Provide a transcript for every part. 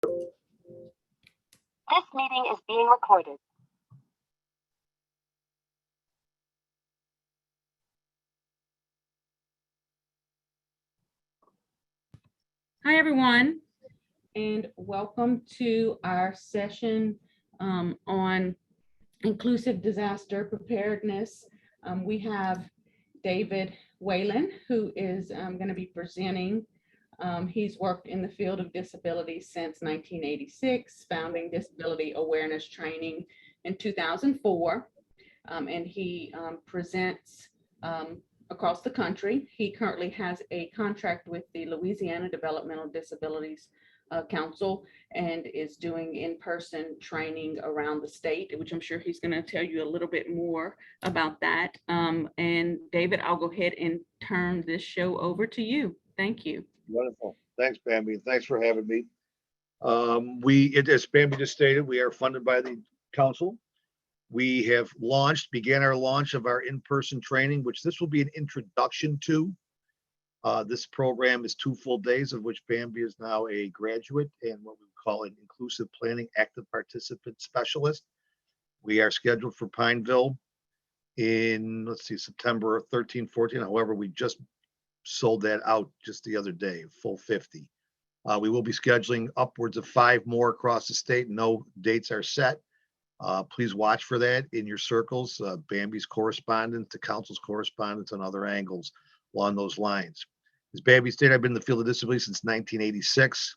This meeting is being recorded. Hi, everyone, and welcome to our session on inclusive disaster preparedness. We have David Whalen, who is going to be presenting. He's worked in the field of disability since 1986, founding disability awareness training in 2004, and he presents across the country. He currently has a contract with the Louisiana Developmental Disabilities Council and is doing in-person training around the state, which I'm sure he's going to tell you a little bit more about that. And David, I'll go ahead and turn this show over to you. Thank you. Wonderful. Thanks, Bambi. Thanks for having me. As Bambi just stated, we are funded by the council. We have began our launch of our in-person training, which this will be an introduction to. This program is 2 full days, of which Bambi is now a graduate and what we call an inclusive planning active participant specialist. We are scheduled for Pineville in, September 13, 14. However, we just sold that out just the other day, full 50. We will be scheduling upwards of 5 more across the state. No dates are set. Please watch for that in your circles, Bambi's correspondence, the council's correspondence, and other angles along those lines. As Bambi stated, I've been in the field of disability since 1986.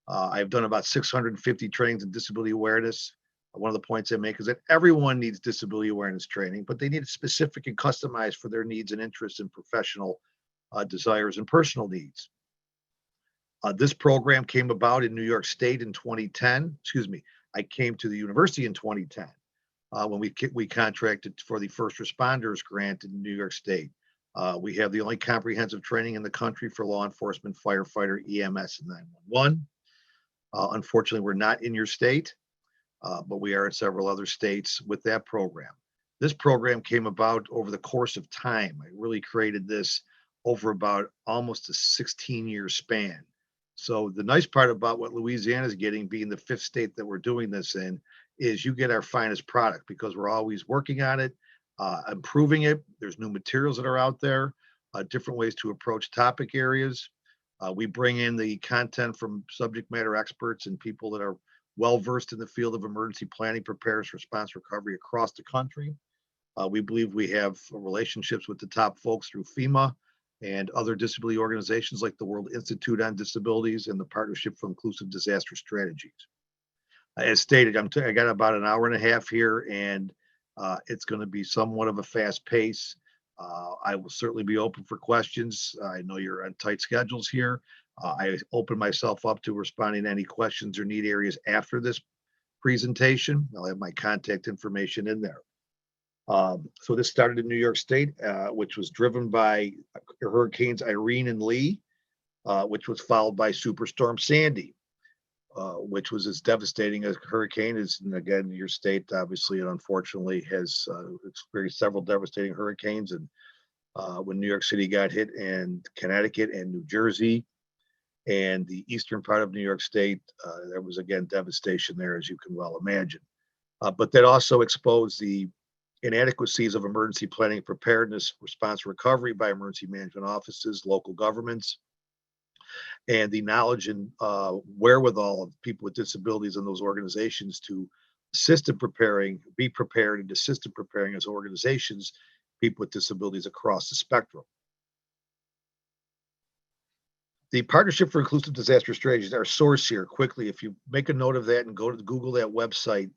I've done about 650 trainings in disability awareness. One of the points I make is that everyone needs disability awareness training, but they need it specific and customized for their needs and interests and professional desires and personal needs. This program came about in New York State in 2010. I came to the university in 2010 when we contracted for the first responders grant in New York State. We have the only comprehensive training in the country for law enforcement, firefighter, EMS, and 911. Unfortunately, we're not in your state, but we are in several other states with that program. This program came about over the course of time. I really created this over about almost a 16-year span. So the nice part about what Louisiana is getting, being the 5th state that we're doing this in, is you get our finest product because we're always working on it, improving it. There's new materials that are out there, different ways to approach topic areas. We bring in the content from subject matter experts and people that are well-versed in the field of emergency planning, preparedness, response, recovery across the country. We believe we have relationships with the top folks through FEMA and other disability organizations like the World Institute on Disabilities and the Partnership for Inclusive Disaster Strategies. As stated, I got about an hour and a half here, and it's going to be somewhat of a fast pace. I will certainly be open for questions. I know you're on tight schedules here. I open myself up to responding to any questions or need areas after this presentation. I'll have my contact information in there. So this started in New York State, which was driven by Hurricanes Irene and Lee, which was followed by Superstorm Sandy, which was as devastating as a hurricane is. And again, your state obviously and unfortunately has experienced several devastating hurricanes. And when New York City got hit, and Connecticut and New Jersey and the eastern part of New York State, there was again devastation there, as you can well imagine. But that also exposed the inadequacies of emergency planning, preparedness, response, recovery by emergency management offices, local governments, and the knowledge and wherewithal of people with disabilities in those organizations to assist in preparing, be prepared, and assist in preparing as organizations, people with disabilities across the spectrum. The Partnership for Inclusive Disaster Strategies, our source here, quickly, if you make a note of that and go to Google that website,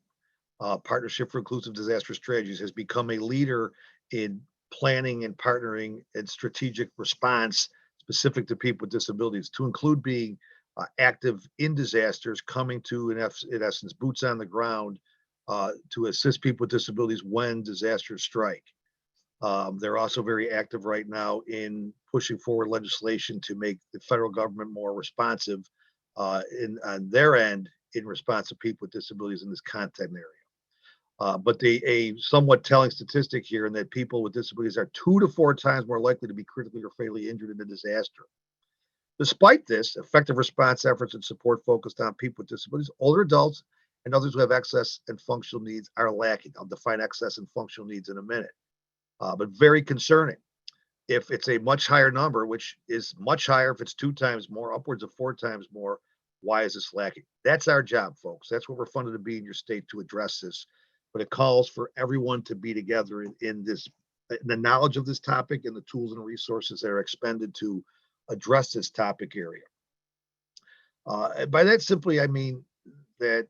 Partnership for Inclusive Disaster Strategies has become a leader in planning and partnering and strategic response specific to people with disabilities, to include being active in disasters, coming to, in essence, boots on the ground to assist people with disabilities when disasters strike. They're also very active right now in pushing forward legislation to make the federal government more responsive on their end in response to people with disabilities in this content area. But a somewhat telling statistic here in that people with disabilities are 2 to 4 times more likely to be critically or fatally injured in a disaster. Despite this, effective response efforts and support focused on people with disabilities, older adults, and others who have excess and functional needs are lacking. I'll define excess and functional needs in a minute, but very concerning. If it's a much higher number, which is much higher if it's 2 times more, upwards of 4 times more, why is this lacking? That's our job, folks. That's what we're funded to be in your state, to address this. But it calls for everyone to be together in this, in the knowledge of this topic and the tools and resources that are expended to address this topic area. By that simply, I mean that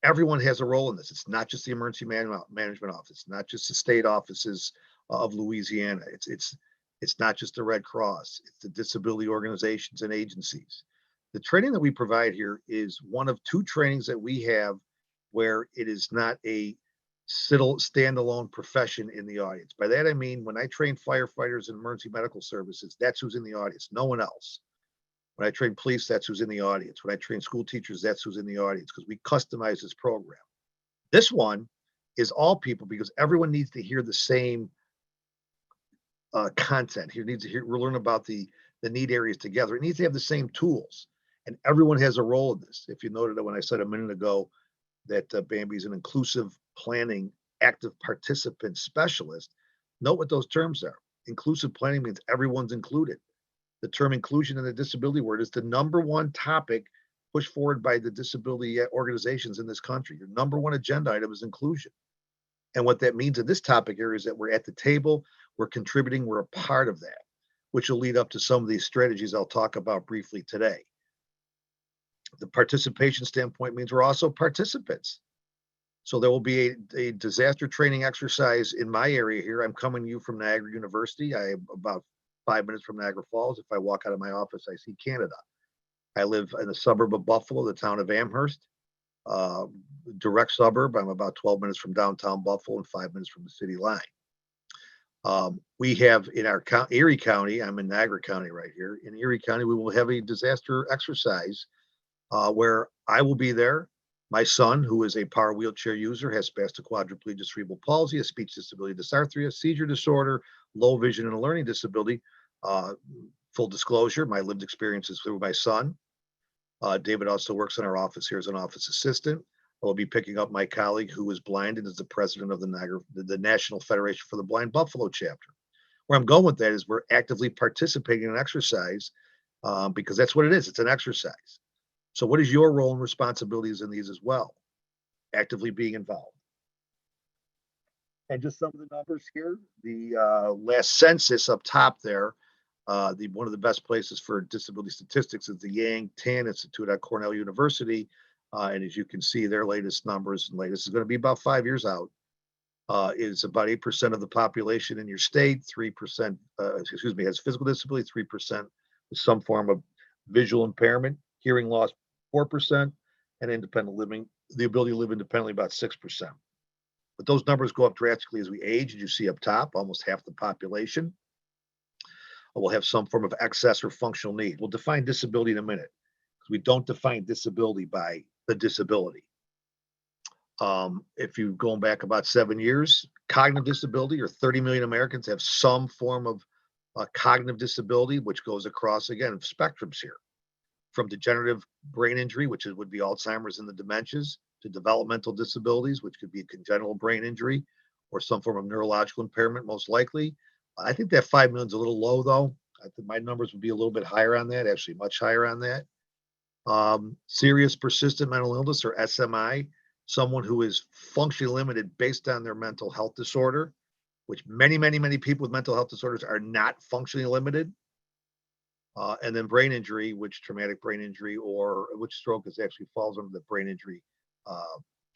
everyone has a role in this. It's not just the emergency management office, not just the state offices of Louisiana. It's not just the Red Cross. It's the disability organizations and agencies. The training that we provide here is one of 2 trainings that we have where it is not a standalone profession in the audience. By that I mean, when I train firefighters and emergency medical services, that's who's in the audience, no one else. When I train police, that's who's in the audience. When I train school teachers, that's who's in the audience, because we customize this program. This one is all people, because everyone needs to hear the same content. Here needs to hear, we're learning about the need areas together. It needs to have the same tools, and everyone has a role in this. If you noted that when I said a minute ago that Bambi is an inclusive planning active participant specialist, note what those terms are. Inclusive planning means everyone's included. The term inclusion in the disability word is the #1 topic pushed forward by the disability organizations in this country. Your #1 agenda item is inclusion. And what that means in this topic area is that we're at the table, we're contributing, we're a part of that, which will lead up to some of these strategies I'll talk about briefly today. The participation standpoint means we're also participants. So there will be a disaster training exercise in my area here. I'm coming to you from Niagara University. I am about 5 minutes from Niagara Falls. If I walk out of my office, I see Canada. I live in the suburb of Buffalo, the town of Amherst, direct suburb. I'm about 12 minutes from downtown Buffalo and 5 minutes from the city line. We have in our Erie County, I'm in Niagara County right here. In Erie County, we will have a disaster exercise where I will be there. My son, who is a power wheelchair user, has spastic quadriplegia, cerebral palsy, a speech disability, dysarthria, seizure disorder, low vision, and a learning disability. Full disclosure, my lived experience is through my son. David also works in our office here as an office assistant. I will be picking up my colleague who is blind and is the president of the National Federation for the Blind Buffalo chapter. Where I'm going with that is we're actively participating in an exercise because that's what it is. It's an exercise. So what is your role and responsibilities in these as well? Actively being involved. And just some of the numbers here, the last census up top there, one of the best places for disability statistics is the Yang Tan Institute at Cornell University. And as you can see, their latest numbers, and latest is going to be about 5 years out, is about 8% of the population in your state, 3%, has physical disability, 3% with some form of visual impairment, hearing loss, 4%, and independent living, the ability to live independently, about 6%. But those numbers go up drastically as we age. As you see up top, almost half the population will have some form of excess or functional need. We'll define disability in a minute, because we don't define disability by the disability. If you're going back about 7 years, cognitive disability, or 30 million Americans have some form of cognitive disability, which goes across, again, spectrums here, from degenerative brain injury, which would be Alzheimer's and the dementias, to developmental disabilities, which could be a congenital brain injury or some form of neurological impairment, most likely. I think that 5 million is a little low, though. I think my numbers would be a little bit higher on that, actually much higher on that. Serious persistent mental illness, or SMI, someone who is functionally limited based on their mental health disorder, which many people with mental health disorders are not functionally limited. And then brain injury, which traumatic brain injury, or which stroke is actually falls under the brain injury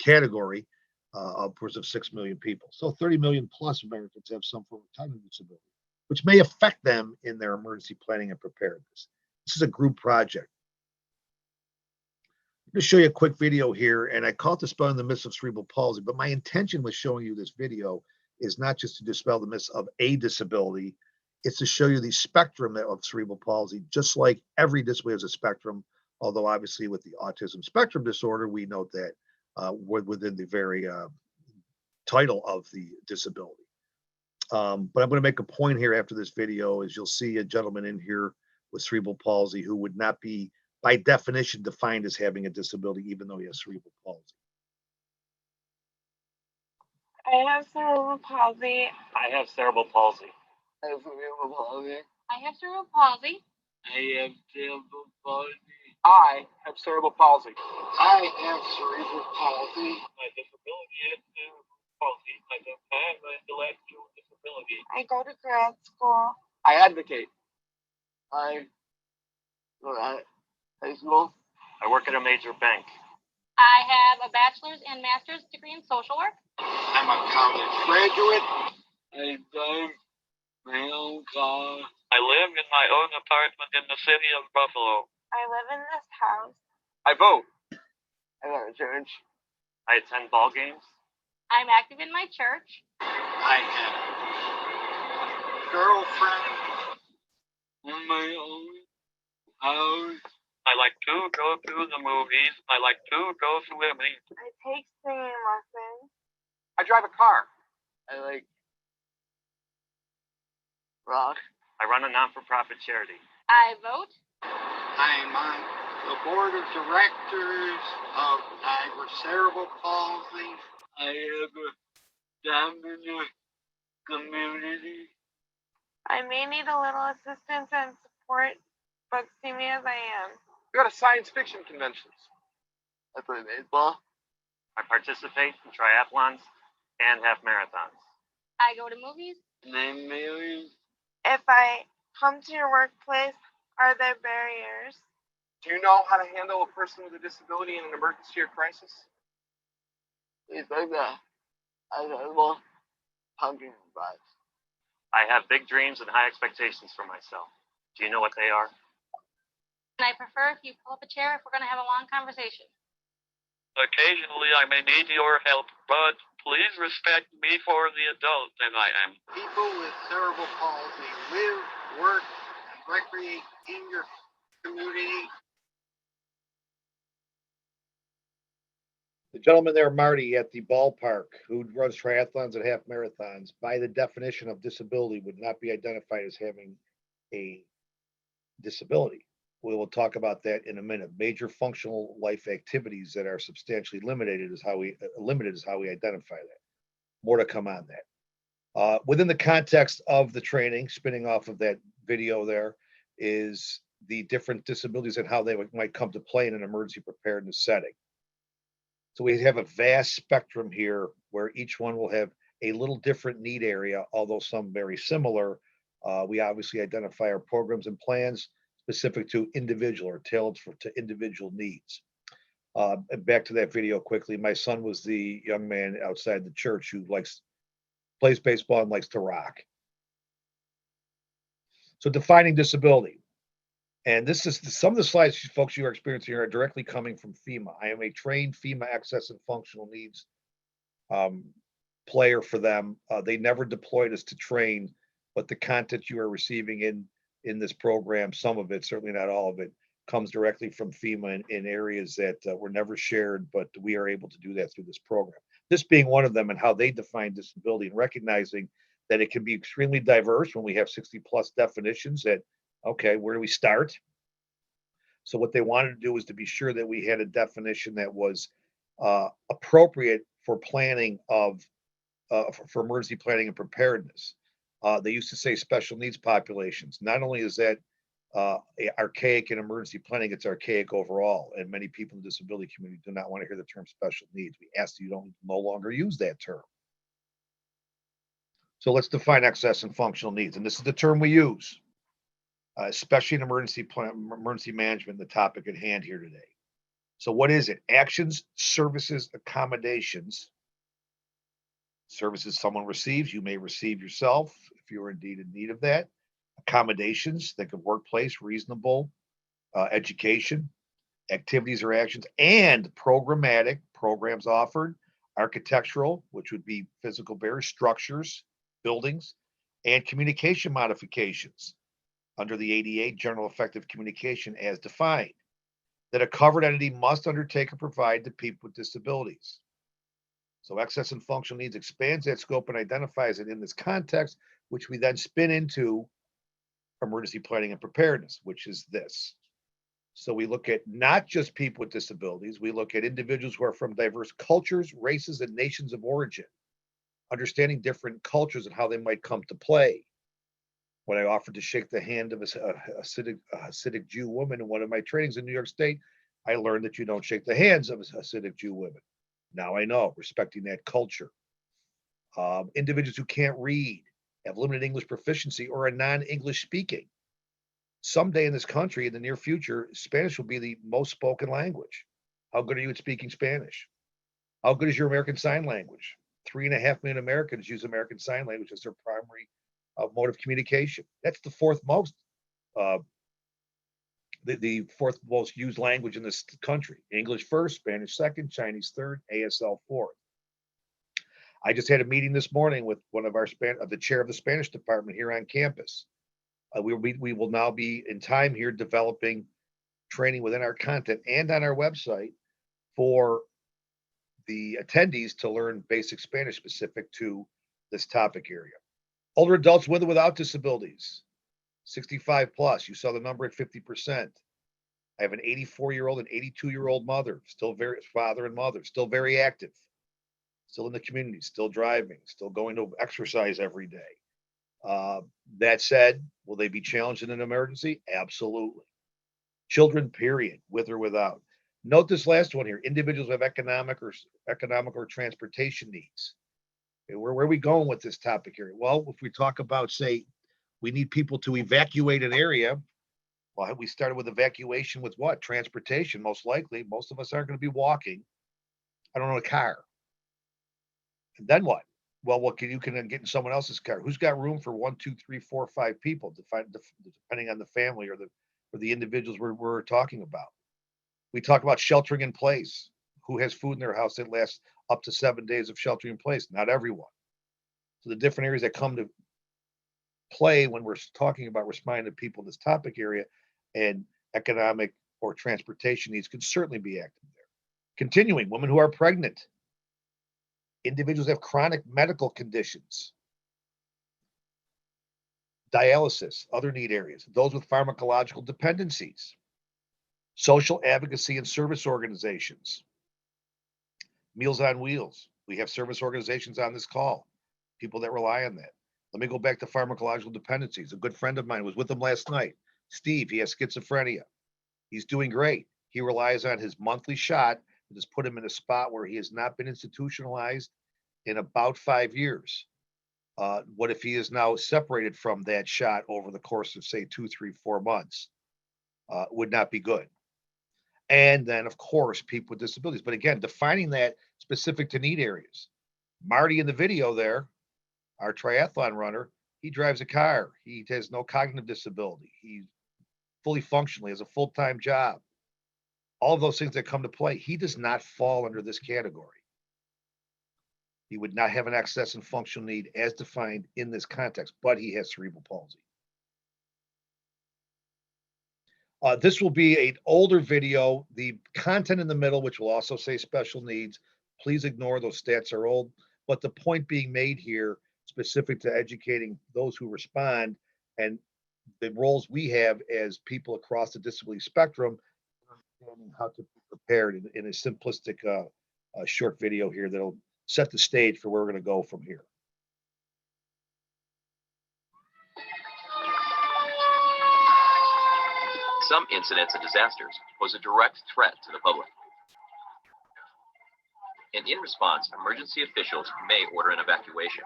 category, upwards of 6 million people. So 30 million plus Americans have some form of cognitive disability, which may affect them in their emergency planning and preparedness. This is a group project. I'm going to show you a quick video here, and I call it Dispelling the Myths of Cerebral Palsy, but my intention with showing you this video is not just to dispel the myths of a disability, it's to show you the spectrum of cerebral palsy, just like every disability has a spectrum, although obviously with the autism spectrum disorder, we note that we're within the very title of the disability. But I'm going to make a point here after this video, is you'll see a gentleman in here with cerebral palsy who would not be, by definition, defined as having a disability, even though he has cerebral palsy? I have cerebral palsy. I have cerebral palsy. I have cerebral palsy. I have cerebral palsy. I have cerebral palsy. I have cerebral palsy. I have cerebral palsy. My disability is cerebral palsy. I don't have an intellectual disability. I go to grad school. I advocate. I go to high school. I work at a major bank. I have a bachelor's and master's degree in social work. I'm a college graduate. I drive my own car. I live in my own apartment in the city of Buffalo. I live in this house. I vote. I go to church. I attend ball games. I'm active in my church. I have a girlfriend in my own house. I like to go to the movies. I like to go swimming. I take singing lessons. I drive a car. I like rock. I run a non-for-profit charity. I vote. I'm on the board of directors of Niagara Cerebral Palsy. I have a job in the community. I may need a little assistance and support, but see me as I am. We go to science fiction conventions. I play baseball. I participate in triathlons and half marathons. I go to movies. And I'm married. If I come to your workplace, are there barriers? Do you know how to handle a person with a disability in an emergency or crisis? It's like that. I have pumpkin vibes. I have big dreams and high expectations for myself. Do you know what they are? And I prefer if you pull up a chair if we're going to have a long conversation. Occasionally, I may need your help, but please respect me for the adult that I am. People with cerebral palsy live, work, and recreate in your community. The gentleman there, Marty, at the ballpark, who runs triathlons and half marathons, by the definition of disability, would not be identified as having a disability. We will talk about that in a minute. Major functional life activities that are substantially limited is how we identify that. More to come on that. Within the context of the training, spinning off of that video there, is the different disabilities and how they might come to play in an emergency preparedness setting. So we have a vast spectrum here where each one will have a little different need area, although some very similar. We obviously identify our programs and plans specific to individual or tailored to individual needs. And back to that video quickly. My son was the young man outside the church who plays baseball and likes to rock. So defining disability. And this is some of the slides, folks, you are experiencing here are directly coming from FEMA. I am a trained FEMA access and functional needs player for them. They never deployed us to train, but the content you are receiving in this program, some of it, certainly not all of it, comes directly from FEMA in areas that were never shared, but we are able to do that through this program. This being one of them, and how they define disability, and recognizing that it can be extremely diverse when we have 60 plus definitions that, okay, where do we start? So what they wanted to do was to be sure that we had a definition that was appropriate for planning for emergency planning and preparedness. They used to say special needs populations. Not only is that archaic in emergency planning, it's archaic overall. And many people in the disability community do not want to hear the term special needs. We ask that you don't no longer use that term. So let's define access and functional needs. And this is the term we use, especially in emergency management, the topic at hand here today. So what is it? Actions, services, accommodations. Services someone receives, you may receive yourself if you're indeed in need of that. Accommodations, think of workplace, reasonable, education, activities or actions, and programmatic, programs offered, architectural, which would be physical barriers, structures, buildings, and communication modifications under the ADA, general effective communication as defined, that a covered entity must undertake or provide to people with disabilities. So access and functional needs expands that scope and identifies it in this context, which we then spin into emergency planning and preparedness, which is this. So we look at not just people with disabilities, we look at individuals who are from diverse cultures, races, and nations of origin, understanding different cultures and how they might come to play. When I offered to shake the hand of a Hasidic Jew woman in one of my trainings in New York State, I learned that you don't shake the hands of Hasidic Jew women. Now I know, respecting that culture. Individuals who can't read, have limited English proficiency, or are non-English speaking. Someday in this country, in the near future, Spanish will be the most spoken language. How good are you at speaking Spanish? How good is your American Sign Language? 3.5 million Americans use American Sign Language as their primary mode of communication. That's the fourth most, the fourth most used language in this country. English first, Spanish second, Chinese third, ASL fourth. I just had a meeting this morning with one of our the chair of the Spanish department here on campus. We will now be in time here developing training within our content and on our website for the attendees to learn basic Spanish specific to this topic area. Older adults with or without disabilities, 65 plus. You saw the number at 50%. I have an 84-year-old and 82-year-old mother, father and mother, still very active, still in the community, still driving, still going to exercise every day. That said, will they be challenged in an emergency? Absolutely. Children, period, with or without. Note this last one here: individuals who have economic or transportation needs. Okay, where are we going with this topic here? Well, if we talk about, say, we need people to evacuate an area, well, we started with evacuation with what? Transportation, most likely. Most of us aren't going to be walking. I don't know, a car. And then what? Well, you can get in someone else's car. Who's got room for 1, 2, 3, 4, 5 people, depending on the family or the individuals we're talking about. We talk about sheltering in place. Who has food in their house that lasts up to 7 days of sheltering in place? Not everyone. So the different areas that come to play when we're talking about responding to people in this topic area and economic or transportation needs can certainly be active there. Continuing, women who are pregnant, individuals have chronic medical conditions, dialysis, other need areas, those with pharmacological dependencies, social advocacy and service organizations, Meals on Wheels. We have service organizations on this call, people that rely on that. Let me go back to pharmacological dependencies. A good friend of mine was with him last night. Steve, he has schizophrenia. He's doing great. He relies on his monthly shot that has put him in a spot where he has not been institutionalized in about 5 years. What if he is now separated from that shot over the course of, say, 2, 3, 4 months? Would not be good. And then, of course, people with disabilities. But again, defining that specific to need areas. Marty in the video there, our triathlon runner, he drives a car. He has no cognitive disability. He's fully functional. He has a full-time job. All of those things that come to play. He does not fall under this category. He would not have an access and functional need as defined in this context, but he has cerebral palsy. This will be an older video. The content in the middle, which will also say special needs, please ignore those stats are old. But the point being made here, specific to educating those who respond and the roles we have as people across the disability spectrum, understanding how to be prepared in a simplistic short video here that'll set the stage for where we're going to go from here. Some incidents and disasters pose a direct threat to the public. And in response, emergency officials may order an evacuation.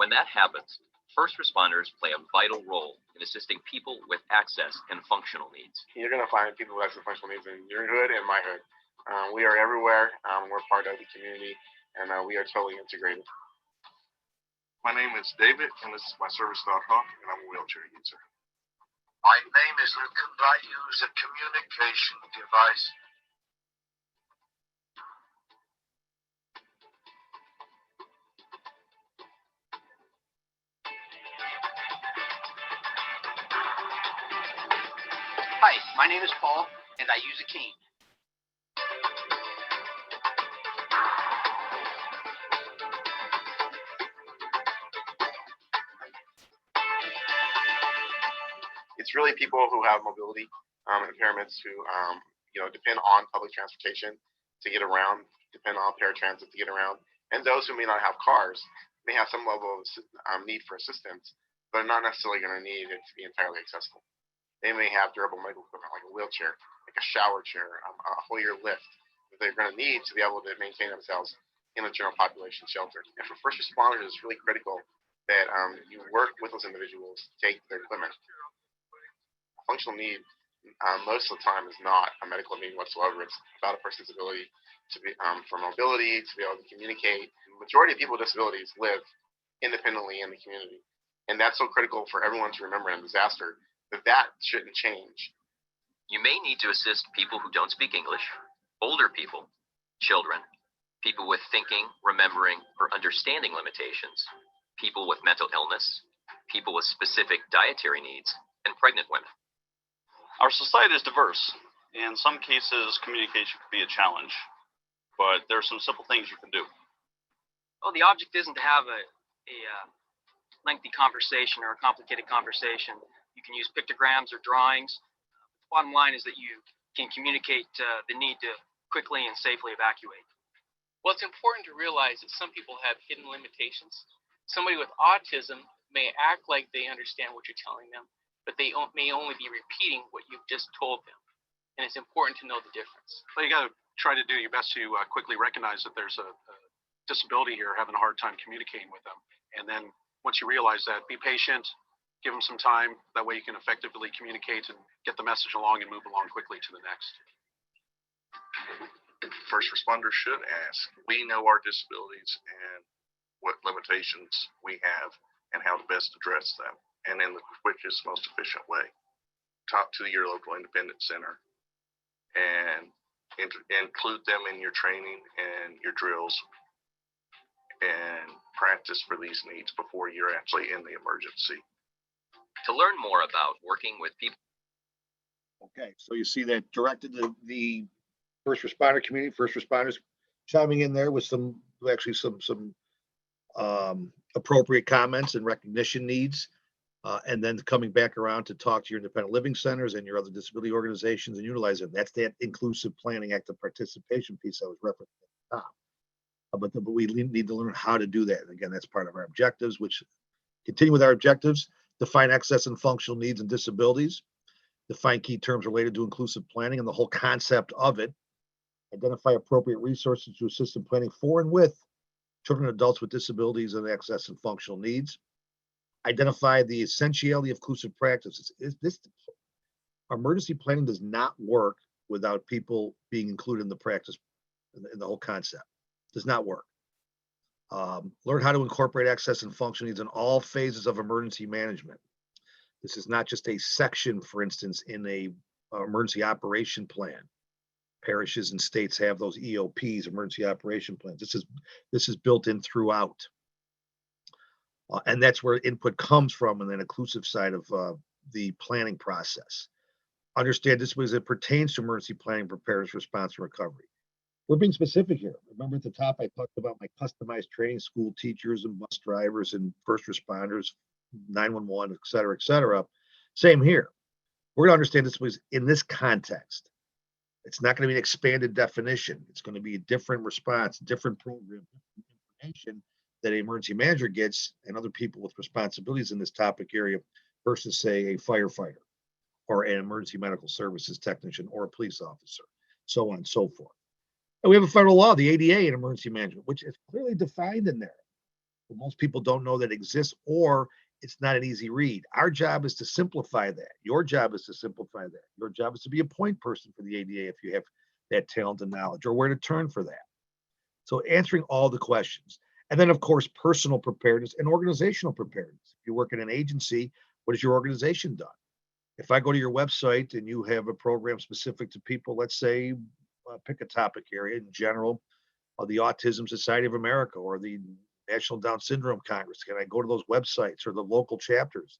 When that happens, first responders play a vital role in assisting people with access and functional needs. You're going to find people with access and functional needs in your hood and my hood. We are everywhere. We're part of the community, and we are totally integrated. My name is David, and this is my service dog, Hawk, and I'm a wheelchair user. My name is Luke, and I use a communication device. Hi, my name is Paul, and I use a cane. it's really people who have mobility impairments who depend on public transportation to get around, depend on paratransit to get around, and those who may not have cars may have some level of need for assistance, but are not necessarily going to need it to be entirely accessible. They may have durable medical equipment like a wheelchair, like a shower chair, a Hoyer lift that they're going to need to be able to maintain themselves in a general population shelter. And for first responders, it's really critical that you work with those individuals to take their equipment. Functional need most of the time is not a medical need whatsoever. It's about a person's ability to be for mobility, to be able to communicate. The majority of people with disabilities live independently in the community, and that's so critical for everyone to remember in a disaster that shouldn't change. You may need to assist people who don't speak English, older people, children, people with thinking, remembering, or understanding limitations, people with mental illness, people with specific dietary needs, and pregnant women. Our society is diverse. In some cases, communication can be a challenge, but there are some simple things you can do. Well, the object isn't to have a lengthy conversation or a complicated conversation. You can use pictograms or drawings. The bottom line is that you can communicate the need to quickly and safely evacuate. Well, it's important to realize that some people have hidden limitations. Somebody with autism may act like they understand what you're telling them, but they may only be repeating what you've just told them. And it's important to know the difference. Well, you got to try to do your best to quickly recognize that there's a disability here, having a hard time communicating with them. And then once you realize that, be patient, give them some time. That way you can effectively communicate and get the message along and move along quickly to the next. First responders should ask. We know our disabilities and what limitations we have and how to best address them, and in the quickest, most efficient way. Talk to your local independent center and include them in your training and your drills, and practice for these needs before you're actually in the emergency. To learn more about working with people. Okay, so you see that directed to the first responder community, first responders chiming in there with some appropriate comments and recognition needs. And then coming back around to talk to your independent living centers and your other disability organizations and utilize it. That's that inclusive planning active participation piece I was referencing at the top. But we need to learn how to do that. And again, that's part of our objectives, which continue with our objectives, define access and functional needs and disabilities, define key terms related to inclusive planning and the whole concept of it, identify appropriate resources to assist in planning for and with children and adults with disabilities and access and functional needs, identify the essentiality of inclusive practices. Emergency planning does not work without people being included in the practice, in the whole concept. Does not work. Learn how to incorporate access and functional needs in all phases of emergency management. This is not just a section, for instance, in a emergency operation plan. Parishes and states have those EOPs, emergency operation plans. This is built in throughout. And that's where input comes from in the inclusive side of the planning process. Understand this as it pertains to emergency planning, preparedness, response, and recovery. We're being specific here. Remember at the top, I talked about my customized training, school teachers and bus drivers and first responders, 911, et cetera, et cetera. Same here. We're going to understand this was in this context. It's not going to be an expanded definition. It's going to be a different response, different program, different information that an emergency manager gets and other people with responsibilities in this topic area versus, say, a firefighter or an emergency medical services technician or a police officer, so on and so forth. And we have a federal law, the ADA in emergency management, which is clearly defined in there. But most people don't know that exists, or it's not an easy read. Our job is to simplify that. Your job is to simplify that. Your job is to be a point person for the ADA if you have that talent and knowledge, or where to turn for that. So answering all the questions. And then, of course, personal preparedness and organizational preparedness. If you work in an agency, what has your organization done? If I go to your website and you have a program specific to people, let's say, pick a topic area in general, the Autism Society of America or the National Down Syndrome Congress, can I go to those websites or the local chapters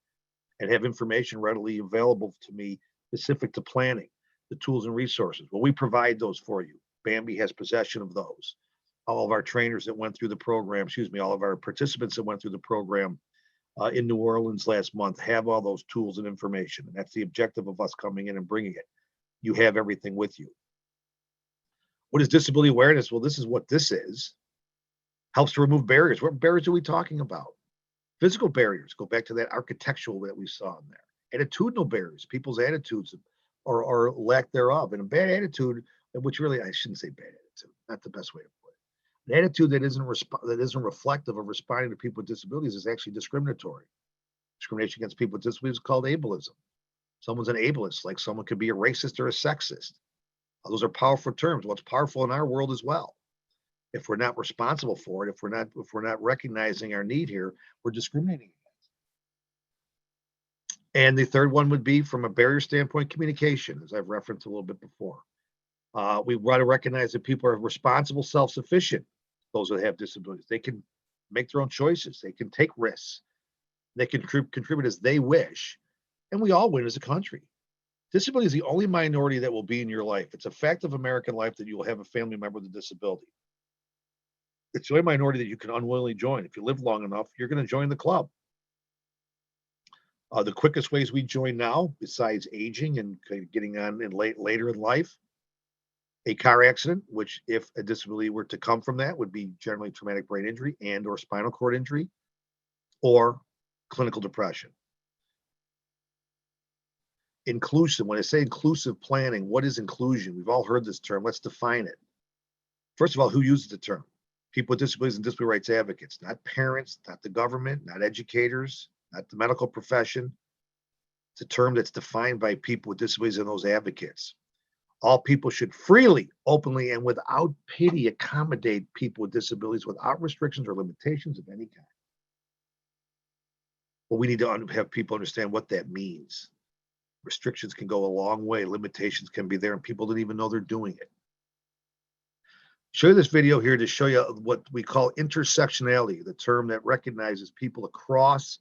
and have information readily available to me specific to planning, the tools and resources? Well, we provide those for you. Bambi has possession of those. All of our trainers that went through the program, all of our participants that went through the program in New Orleans last month have all those tools and information. And that's the objective of us coming in and bringing it. You have everything with you. What is disability awareness? Well, this is what this is. Helps to remove barriers. What barriers are we talking about? Physical barriers. Go back to that architectural that we saw in there. Attitudinal barriers, people's attitudes or lack thereof. And a bad attitude, which really, I shouldn't say bad attitude, not the best way to put it. An attitude that isn't reflective of responding to people with disabilities is actually discriminatory. Discrimination against people with disabilities is called ableism. Someone's an ableist, like someone could be a racist or a sexist. Those are powerful terms. What's powerful in our world as well. If we're not responsible for it, if we're not recognizing our need here, we're discriminating. And the third one would be, from a barrier standpoint, communication, as I've referenced a little bit before. We want to recognize that people are responsible, self-sufficient. Those that have disabilities, they can make their own choices. They can take risks. They can contribute as they wish, and we all win as a country. Disability is the only minority that will be in your life. It's a fact of American life that you will have a family member with a disability. It's the only minority that you can unwillingly join. If you live long enough, you're going to join the club. The quickest ways we join now, besides aging and getting on in later in life, a car accident, which if a disability were to come from that, would be generally traumatic brain injury and or spinal cord injury, or clinical depression. Inclusive, when I say inclusive planning, what is inclusion? We've all heard this term. Let's define it. First of all, who uses the term? People with disabilities and disability rights advocates, not parents, not the government, not educators, not the medical profession. It's a term that's defined by people with disabilities and those advocates. All people should freely, openly, and without pity accommodate people with disabilities without restrictions or limitations of any kind. But we need to have people understand what that means. Restrictions can go a long way. Limitations can be there, and people don't even know they're doing it. Show you this video here to show you what we call intersectionality, the term that recognizes people across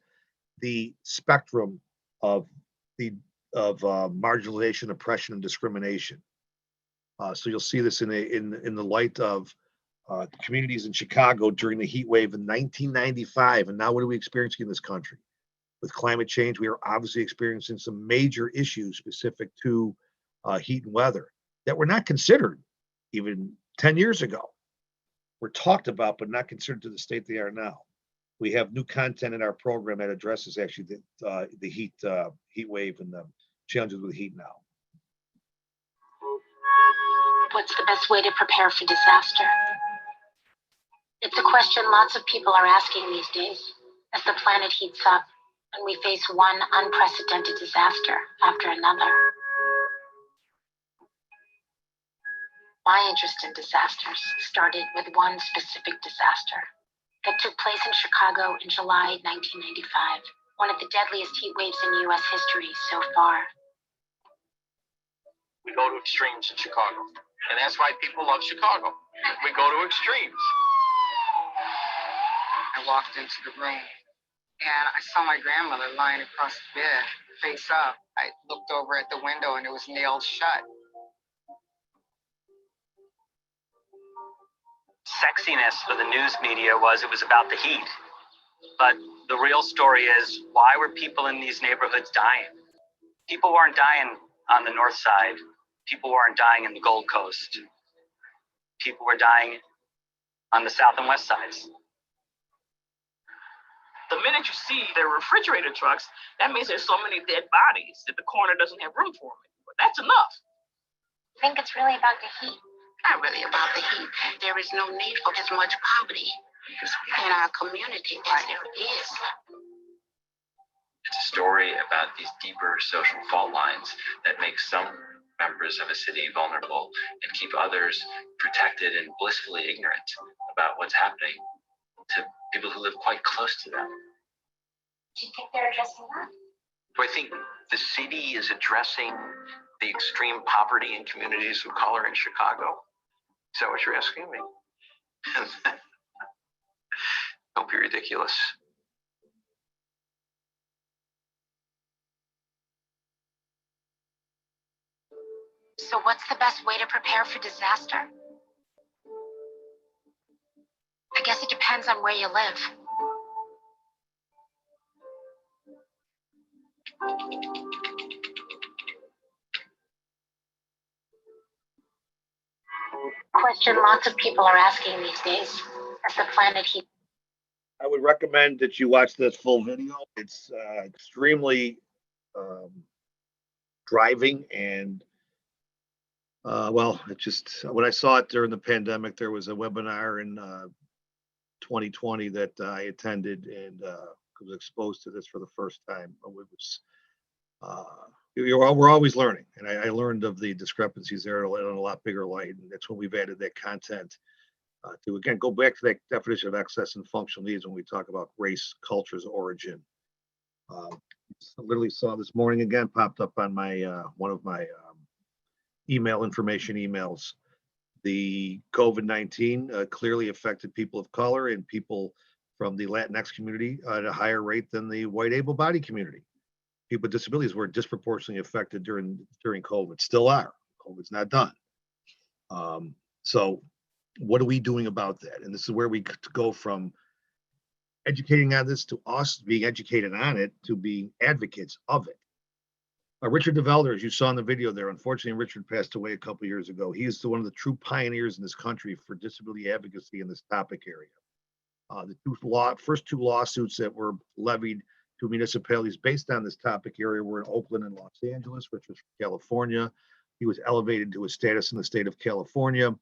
the spectrum of marginalization, oppression, and discrimination. So you'll see this in the light of communities in Chicago during the heat wave in 1995, and now what are we experiencing in this country? With climate change, we are obviously experiencing some major issues specific to heat and weather that were not considered even 10 years ago. Were talked about, but not considered to the state they are now. We have new content in our program that addresses actually the heat wave and the challenges with heat now. What's the best way to prepare for disaster? It's a question lots of people are asking these days as the planet heats up and we face one unprecedented disaster after another. My interest in disasters started with one specific disaster that took place in Chicago in July 1995, one of the deadliest heat waves in U.S. history so far. We go to extremes in Chicago, and that's why people love Chicago. We go to extremes. I walked into the room, and I saw my grandmother lying across the bed, face up. I looked over at the window, and it was nailed shut. Sexiness of the news media was it was about the heat. But the real story is, why were people in these neighborhoods dying? People weren't dying on the north side. People weren't dying in the Gold Coast. People were dying on the south and west sides. The minute you see the refrigerator trucks, that means there's so many dead bodies that the coroner doesn't have room for them. But that's enough. I think it's really about the heat. Not really about the heat. There is no need for as much poverty in our community as there is. It's a story about these deeper social fault lines that make some members of a city vulnerable and keep others protected and blissfully ignorant about what's happening to people who live quite close to them. Do you think they're addressing that? Do I think the city is addressing the extreme poverty in communities of color in Chicago? Is that what you're asking me? Don't be ridiculous. So what's the best way to prepare for disaster? I guess it depends on where you live. Question lots of people are asking these days as the planet heats. I would recommend that you watch this full video. It's extremely driving and well, it just, when I saw it during the pandemic, there was a webinar in 2020 that I attended and was exposed to this for the first time. It was, we're always learning, and I learned of the discrepancies there in a lot bigger light, and that's when we've added that content to, again, go back to that definition of excess and functional needs when we talk about race, cultures, origin. I literally saw this morning, again, popped up on my one of my information emails. The COVID-19 clearly affected people of color and people from the Latinx community at a higher rate than the white able-bodied community. People with disabilities were disproportionately affected during COVID, still are. COVID's not done. So what are we doing about that? And this is where we go from educating on this to us being educated on it to being advocates of it. Richard DeVelder, as you saw in the video there, unfortunately, Richard passed away a couple years ago. He is one of the true pioneers in this country for disability advocacy in this topic area. The first two lawsuits that were levied to municipalities based on this topic area were in Oakland and Los Angeles, which was California. He was elevated to a status in the state of California,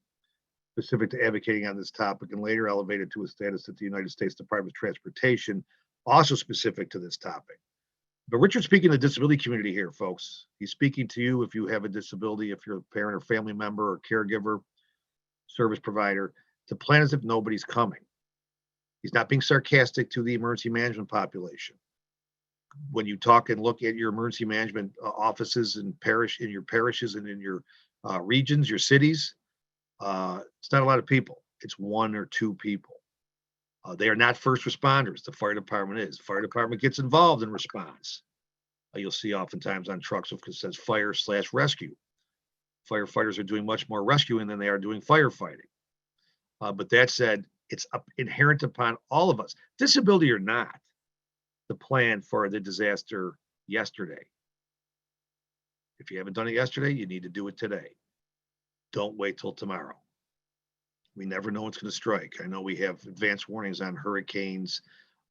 specific to advocating on this topic, and later elevated to a status at the United States Department of Transportation, also specific to this topic. But Richard's speaking to the disability community here, folks. He's speaking to you if you have a disability, if you're a parent or family member or caregiver, service provider, to plan as if nobody's coming. He's not being sarcastic to the emergency management population. When you talk and look at your emergency management offices and in your parishes and in your regions, your cities, it's not a lot of people. It's one or two people. They are not first responders. The fire department is. The fire department gets involved in response. You'll see oftentimes on trucks it says fire/rescue. Firefighters are doing much more rescuing than they are doing firefighting. But that said, it's inherent upon all of us, disability or not, to plan for the disaster yesterday. If you haven't done it yesterday, you need to do it today. Don't wait till tomorrow. We never know what's going to strike. I know we have advanced warnings on hurricanes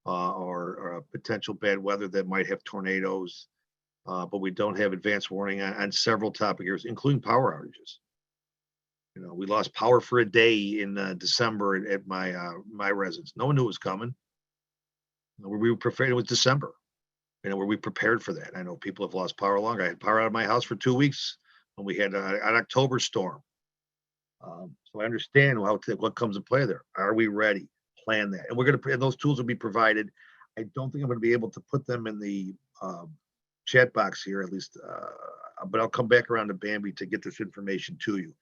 or potential bad weather that might have tornadoes, but we don't have advanced warning on several topic areas, including power outages. You know, we lost power for a day in December at my residence. No one knew it was coming. We were prepared. It was December. You know, were we prepared for that? I know people have lost power longer. I had power out of my house for 2 weeks when we had an October storm. So I understand what comes into play there. Are we ready? Plan that. And those tools will be provided. I don't think I'm going to be able to put them in the chat box here, at least, but I'll come back around to Bambi to get this information to you.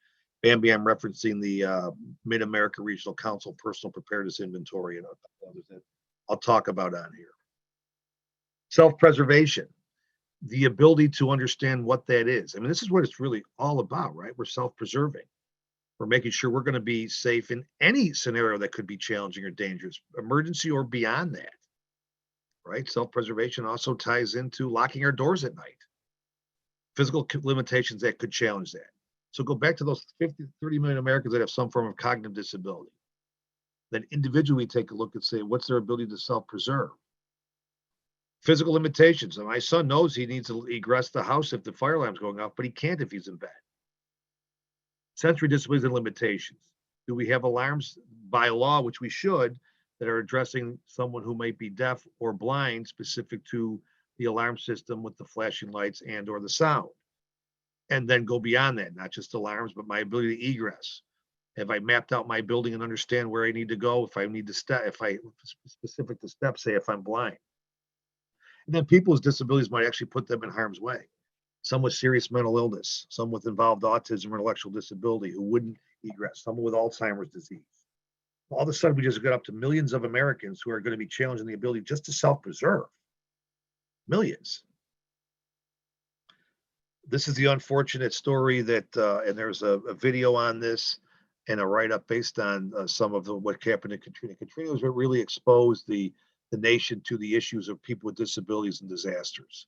Bambi, I'm referencing the Mid-America Regional Council Personal Preparedness Inventory and others that I'll talk about on here. Self-preservation, the ability to understand what that is. I mean, this is what it's really all about, right? We're self-preserving. We're making sure we're going to be safe in any scenario that could be challenging or dangerous, emergency or beyond that, right? Self-preservation also ties into locking our doors at night, physical limitations that could challenge that. So go back to those 30 million Americans that have some form of cognitive disability. Then individually take a look and say, what's their ability to self-preserve? Physical limitations. And my son knows he needs to egress the house if the fire alarm's going off, but he can't if he's in bed. Sensory disabilities and limitations. Do we have alarms by law, which we should, that are addressing someone who might be deaf or blind, specific to the alarm system with the flashing lights and or the sound? And then go beyond that, not just alarms, but my ability to egress. Have I mapped out my building and understand where I need to go? If I need to step, specific to steps, say if I'm blind. And then people with disabilities might actually put them in harm's way. Some with serious mental illness, some with involved autism or intellectual disability who wouldn't egress, someone with Alzheimer's disease. All of a sudden, we just got up to millions of Americans who are going to be challenging the ability just to self-preserve. Millions. This is the unfortunate story that, and there's a video on this and a write-up based on some of what happened in Katrina. Katrina was what really exposed the nation to the issues of people with disabilities and disasters.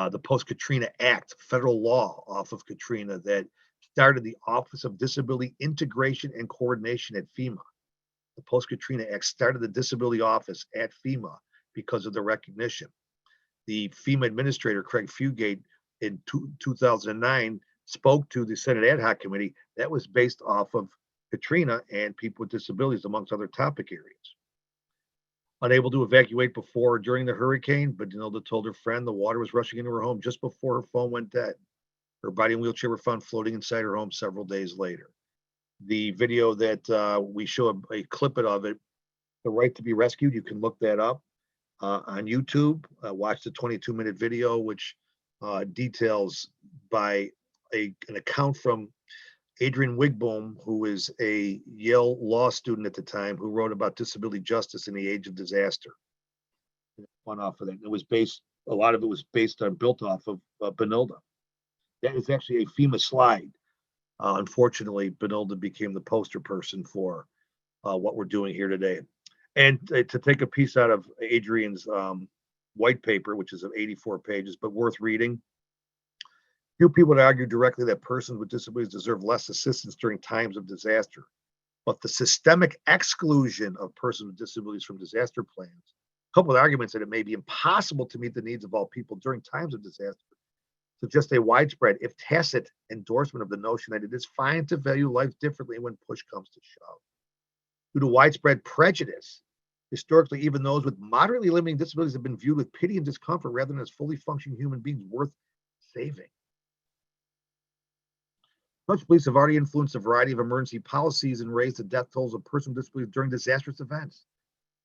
the Post-Katrina Act, federal law off of Katrina that started the Office of Disability Integration and Coordination at FEMA. The Post-Katrina Act started the disability office at FEMA because of the recognition. The FEMA administrator, Craig Fugate, in 2009 spoke to the Senate Ad Hoc Committee that was based off of Katrina and people with disabilities, amongst other topic areas. Unable to evacuate before or during the hurricane, Benilda told her friend the water was rushing into her home just before her phone went dead. Her body and wheelchair were found floating inside her home several days later. The video that we show a clip of it, The Right to Be Rescued, you can look that up on YouTube. Watch the 22-minute video, which details by an account from Adrian Wigbohm, who is a Yale law student at the time, who wrote about disability justice in the age of disaster. One off of that. It was based, a lot of it was built off of Benilda. That is actually a FEMA slide. Unfortunately, Benilda became the poster person for what we're doing here today. And to take a piece out of Adrian's white paper, which is of 84 pages, but worth reading. Few people would argue directly that persons with disabilities deserve less assistance during times of disaster, but the systemic exclusion of persons with disabilities from disaster plans, coupled with arguments that it may be impossible to meet the needs of all people during times of disaster, suggest a widespread, if tacit, endorsement of the notion that it is fine to value life differently when push comes to shove. Due to widespread prejudice, historically, even those with moderately limiting disabilities have been viewed with pity and discomfort rather than as fully functioning human beings worth saving. Such beliefs have already influenced a variety of emergency policies and raised the death tolls of persons with disabilities during disastrous events.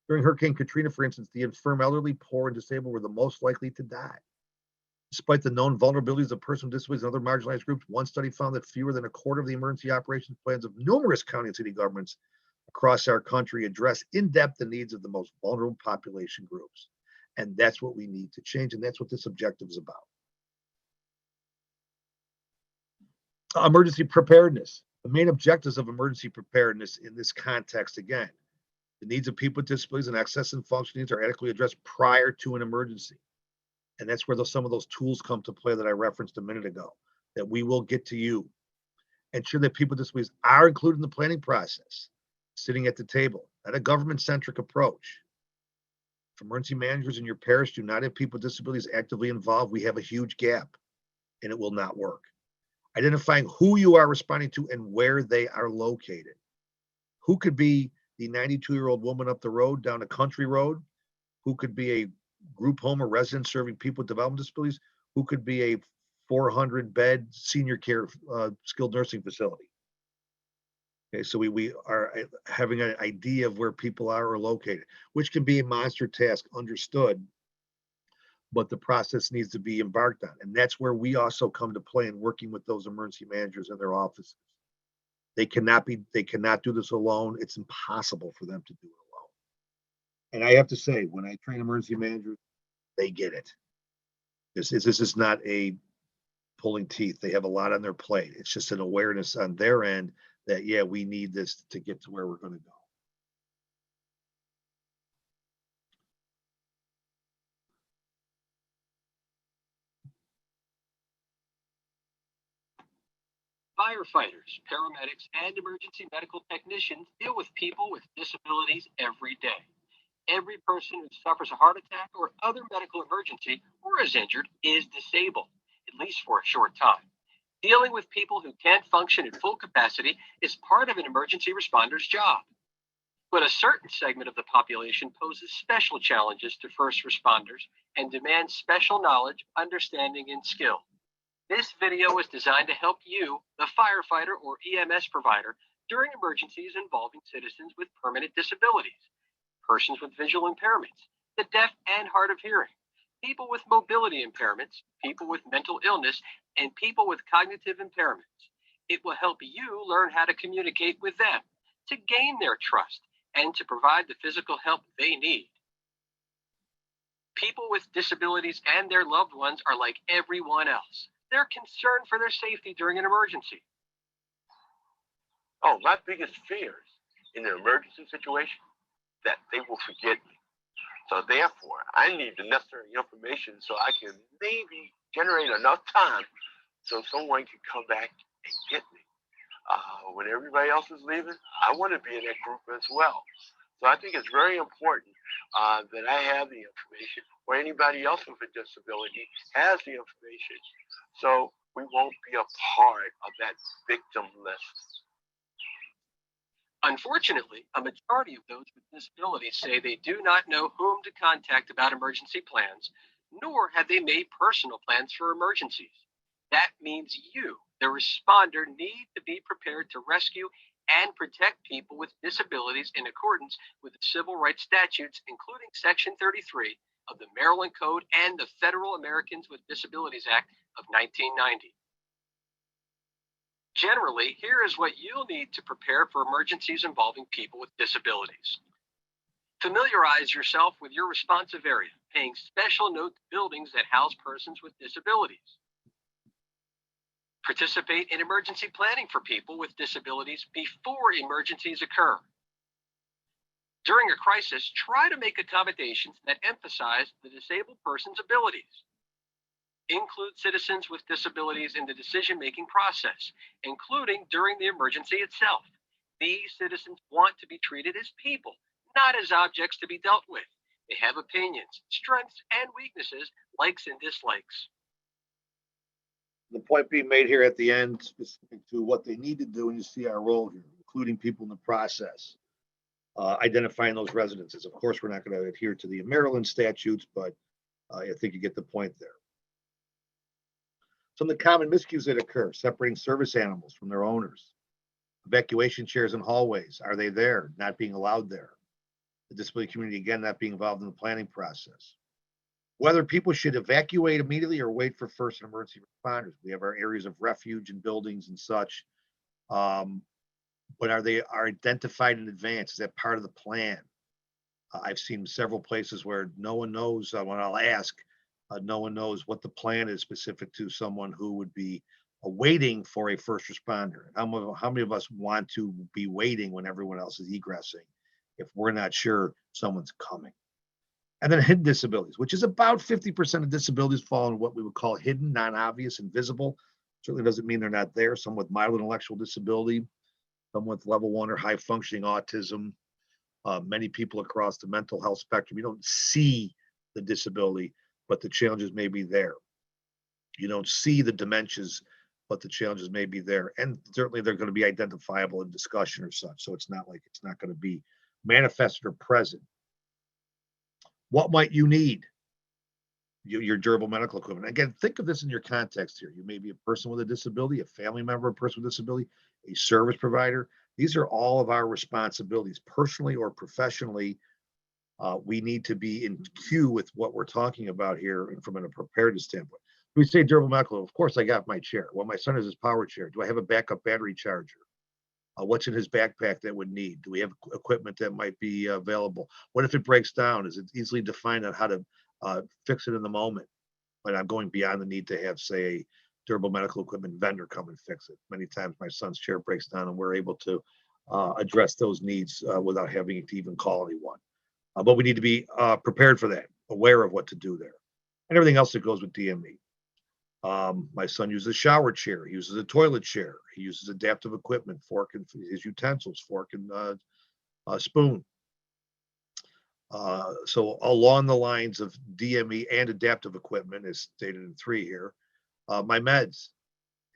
During Hurricane Katrina, for instance, the infirm, elderly, poor, and disabled were the most likely to die. Despite the known vulnerabilities of persons with disabilities and other marginalized groups, one study found that fewer than a quarter of the emergency operations plans of numerous county and city governments across our country address in depth the needs of the most vulnerable population groups. And that's what we need to change, and that's what this objective is about. Emergency preparedness. The main objectives of emergency preparedness in this context, again, the needs of people with disabilities and access and function needs are adequately addressed prior to an emergency. And that's where some of those tools come to play that I referenced a minute ago, that we will get to you. Ensure that people with disabilities are included in the planning process, sitting at the table, not a government-centric approach. If emergency managers in your parish do not have people with disabilities actively involved, we have a huge gap, and it will not work. Identifying who you are responding to and where they are located. Who could be the 92-year-old woman up the road down a country road? Who could be a group home or residence serving people with developmental disabilities? Who could be a 400-bed senior care skilled nursing facility? Okay, so we are having an idea of where people are located, which can be a monster task, understood, but the process needs to be embarked on. And that's where we also come to play in working with those emergency managers in their offices. They cannot do this alone. It's impossible for them to do it alone. And I have to say, when I train emergency managers, they get it. This is not a pulling teeth. They have a lot on their plate. It's just an awareness on their end that, yeah, we need this to get to where we're going to go. Firefighters, paramedics, and emergency medical technicians deal with people with disabilities every day. Every person who suffers a heart attack or other medical emergency or is injured is disabled, at least for a short time. Dealing with people who can't function at full capacity is part of an emergency responder's job. But a certain segment of the population poses special challenges to first responders and demands special knowledge, understanding, and skill. This video is designed to help you, the firefighter or EMS provider, during emergencies involving citizens with permanent disabilities, persons with visual impairments, the deaf and hard of hearing, people with mobility impairments, people with mental illness, and people with cognitive impairments. It will help you learn how to communicate with them, to gain their trust, and to provide the physical help they need. People with disabilities and their loved ones are like everyone else. They're concerned for their safety during an emergency. Oh, my biggest fears in an emergency situation, that they will forget me. So therefore, I need the necessary information so I can maybe generate enough time so someone can come back and get me. When everybody else is leaving, I want to be in that group as well. So I think it's very important that I have the information, or anybody else with a disability has the information, so we won't be a part of that victim list. Unfortunately, a majority of those with disabilities say they do not know whom to contact about emergency plans, nor have they made personal plans for emergencies. That means you, the responder, need to be prepared to rescue and protect people with disabilities in accordance with the civil rights statutes, including Section 33 of the Maryland Code and the Federal Americans with Disabilities Act of 1990. Generally, here is what you'll need to prepare for emergencies involving people with disabilities. Familiarize yourself with your responsive area, paying special note to buildings that house persons with disabilities. Participate in emergency planning for people with disabilities before emergencies occur. During a crisis, try to make accommodations that emphasize the disabled person's abilities. Include citizens with disabilities in the decision-making process, including during the emergency itself. These citizens want to be treated as people, not as objects to be dealt with. They have opinions, strengths, and weaknesses, likes and dislikes. The point being made here at the end, specific to what they need to do, and you see our role here, including people in the process, identifying those residences. Of course, we're not going to adhere to the Maryland statutes, but I think you get the point there. Some of the common miscues that occur: separating service animals from their owners, evacuation chairs in hallways. Are they there? Not being allowed there. The disability community, again, not being involved in the planning process. Whether people should evacuate immediately or wait for first and emergency responders. We have our areas of refuge and buildings and such. But are identified in advance? Is that part of the plan? I've seen several places where no one knows, when I'll ask, no one knows what the plan is specific to someone who would be waiting for a first responder. How many of us want to be waiting when everyone else is egressing if we're not sure someone's coming? And then hidden disabilities, which is about 50% of disabilities fall in what we would call hidden, non-obvious, invisible. Certainly doesn't mean they're not there. Some with mild intellectual disability, some with level 1 or high functioning autism, many people across the mental health spectrum. You don't see the disability, but the challenges may be there. You don't see the dementias, but the challenges may be there. And certainly they're going to be identifiable in discussion or such. So it's not like it's not going to be manifested or present. What might you need? Your durable medical equipment. Again, think of this in your context here. You may be a person with a disability, a family member of a person with a disability, a service provider. These are all of our responsibilities, personally or professionally. We need to be in cue with what we're talking about here and from a preparedness standpoint. We say durable medical. Of course, I got my chair. Well, my son has his power chair. Do I have a backup battery charger? What's in his backpack that would need? Do we have equipment that might be available? What if it breaks down? Is it easily defined on how to fix it in the moment? But I'm going beyond the need to have, say, a durable medical equipment vendor come and fix it. Many times my son's chair breaks down and we're able to address those needs without having to even call anyone. But we need to be prepared for that, aware of what to do there, and everything else that goes with DME. My son uses a shower chair. He uses a toilet chair. He uses adaptive equipment, fork and his utensils, fork and spoon. So along the lines of DME and adaptive equipment, as stated in 3 here, my meds.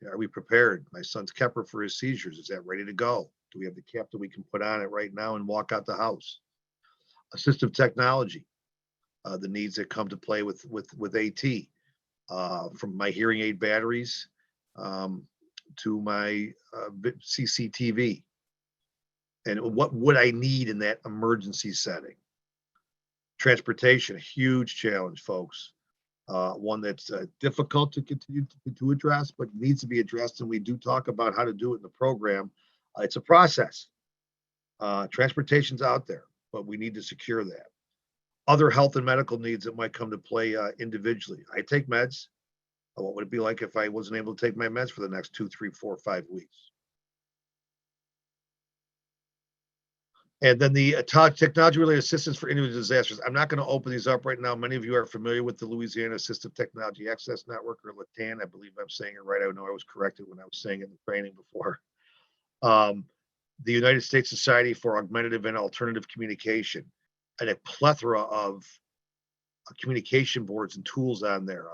Are we prepared? My son's Kepper for his seizures. Is that ready to go? Do we have the cap that we can put on it right now and walk out the house? Assistive technology, the needs that come to play with AT. From my hearing aid batteries to my CCTV. And what would I need in that emergency setting? Transportation, a huge challenge, folks. One that's difficult to continue to address, but needs to be addressed. And we do talk about how to do it in the program. It's a process. Transportation's out there, but we need to secure that. Other health and medical needs that might come to play individually. I take meds. What would it be like if I wasn't able to take my meds for the next 2, 3, 4, 5 weeks? And then the technology-related assistance for individual disasters. I'm not going to open these up right now. Many of you are familiar with the Louisiana Assistive Technology Access Network, or LATAN. I believe I'm saying it right. I know I was corrected when I was saying it in the training before. The United States Society for Augmentative and Alternative Communication, and a plethora of communication boards and tools on there.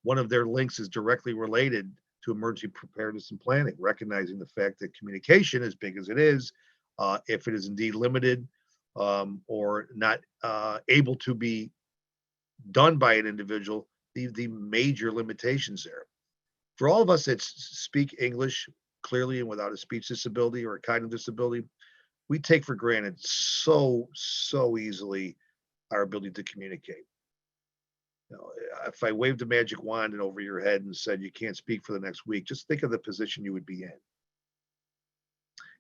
One of their links is directly related to emergency preparedness and planning, recognizing the fact that communication, as big as it is, if it is indeed limited or not able to be done by an individual, the major limitations there. For all of us that speak English clearly and without a speech disability or a cognitive disability, we take for granted so easily our ability to communicate. You know, if I waved a magic wand over your head and said you can't speak for the next week, just think of the position you would be in.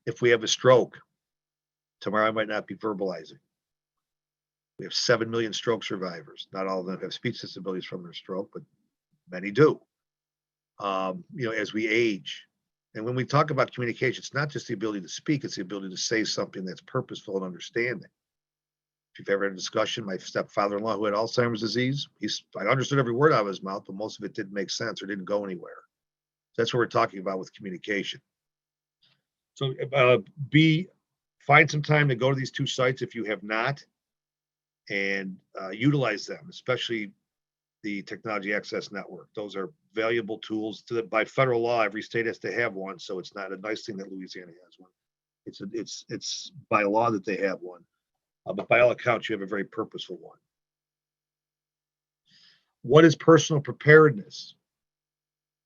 If we have a stroke, tomorrow I might not be verbalizing. We have 7 million stroke survivors. Not all of them have speech disabilities from their stroke, but many do. You know, as we age, and when we talk about communication, it's not just the ability to speak, it's the ability to say something that's purposeful and understanding. If you've ever had a discussion, my stepfather-in-law who had Alzheimer's disease, I understood every word out of his mouth, but most of it didn't make sense or didn't go anywhere. So that's what we're talking about with communication. So find some time to go to these two sites if you have not, and utilize them, especially the Technology Access Network. Those are valuable tools by federal law. Every state has to have one, so it's not a nice thing that Louisiana has one. It's by law that they have one, but by all accounts, you have a very purposeful one. What is personal preparedness?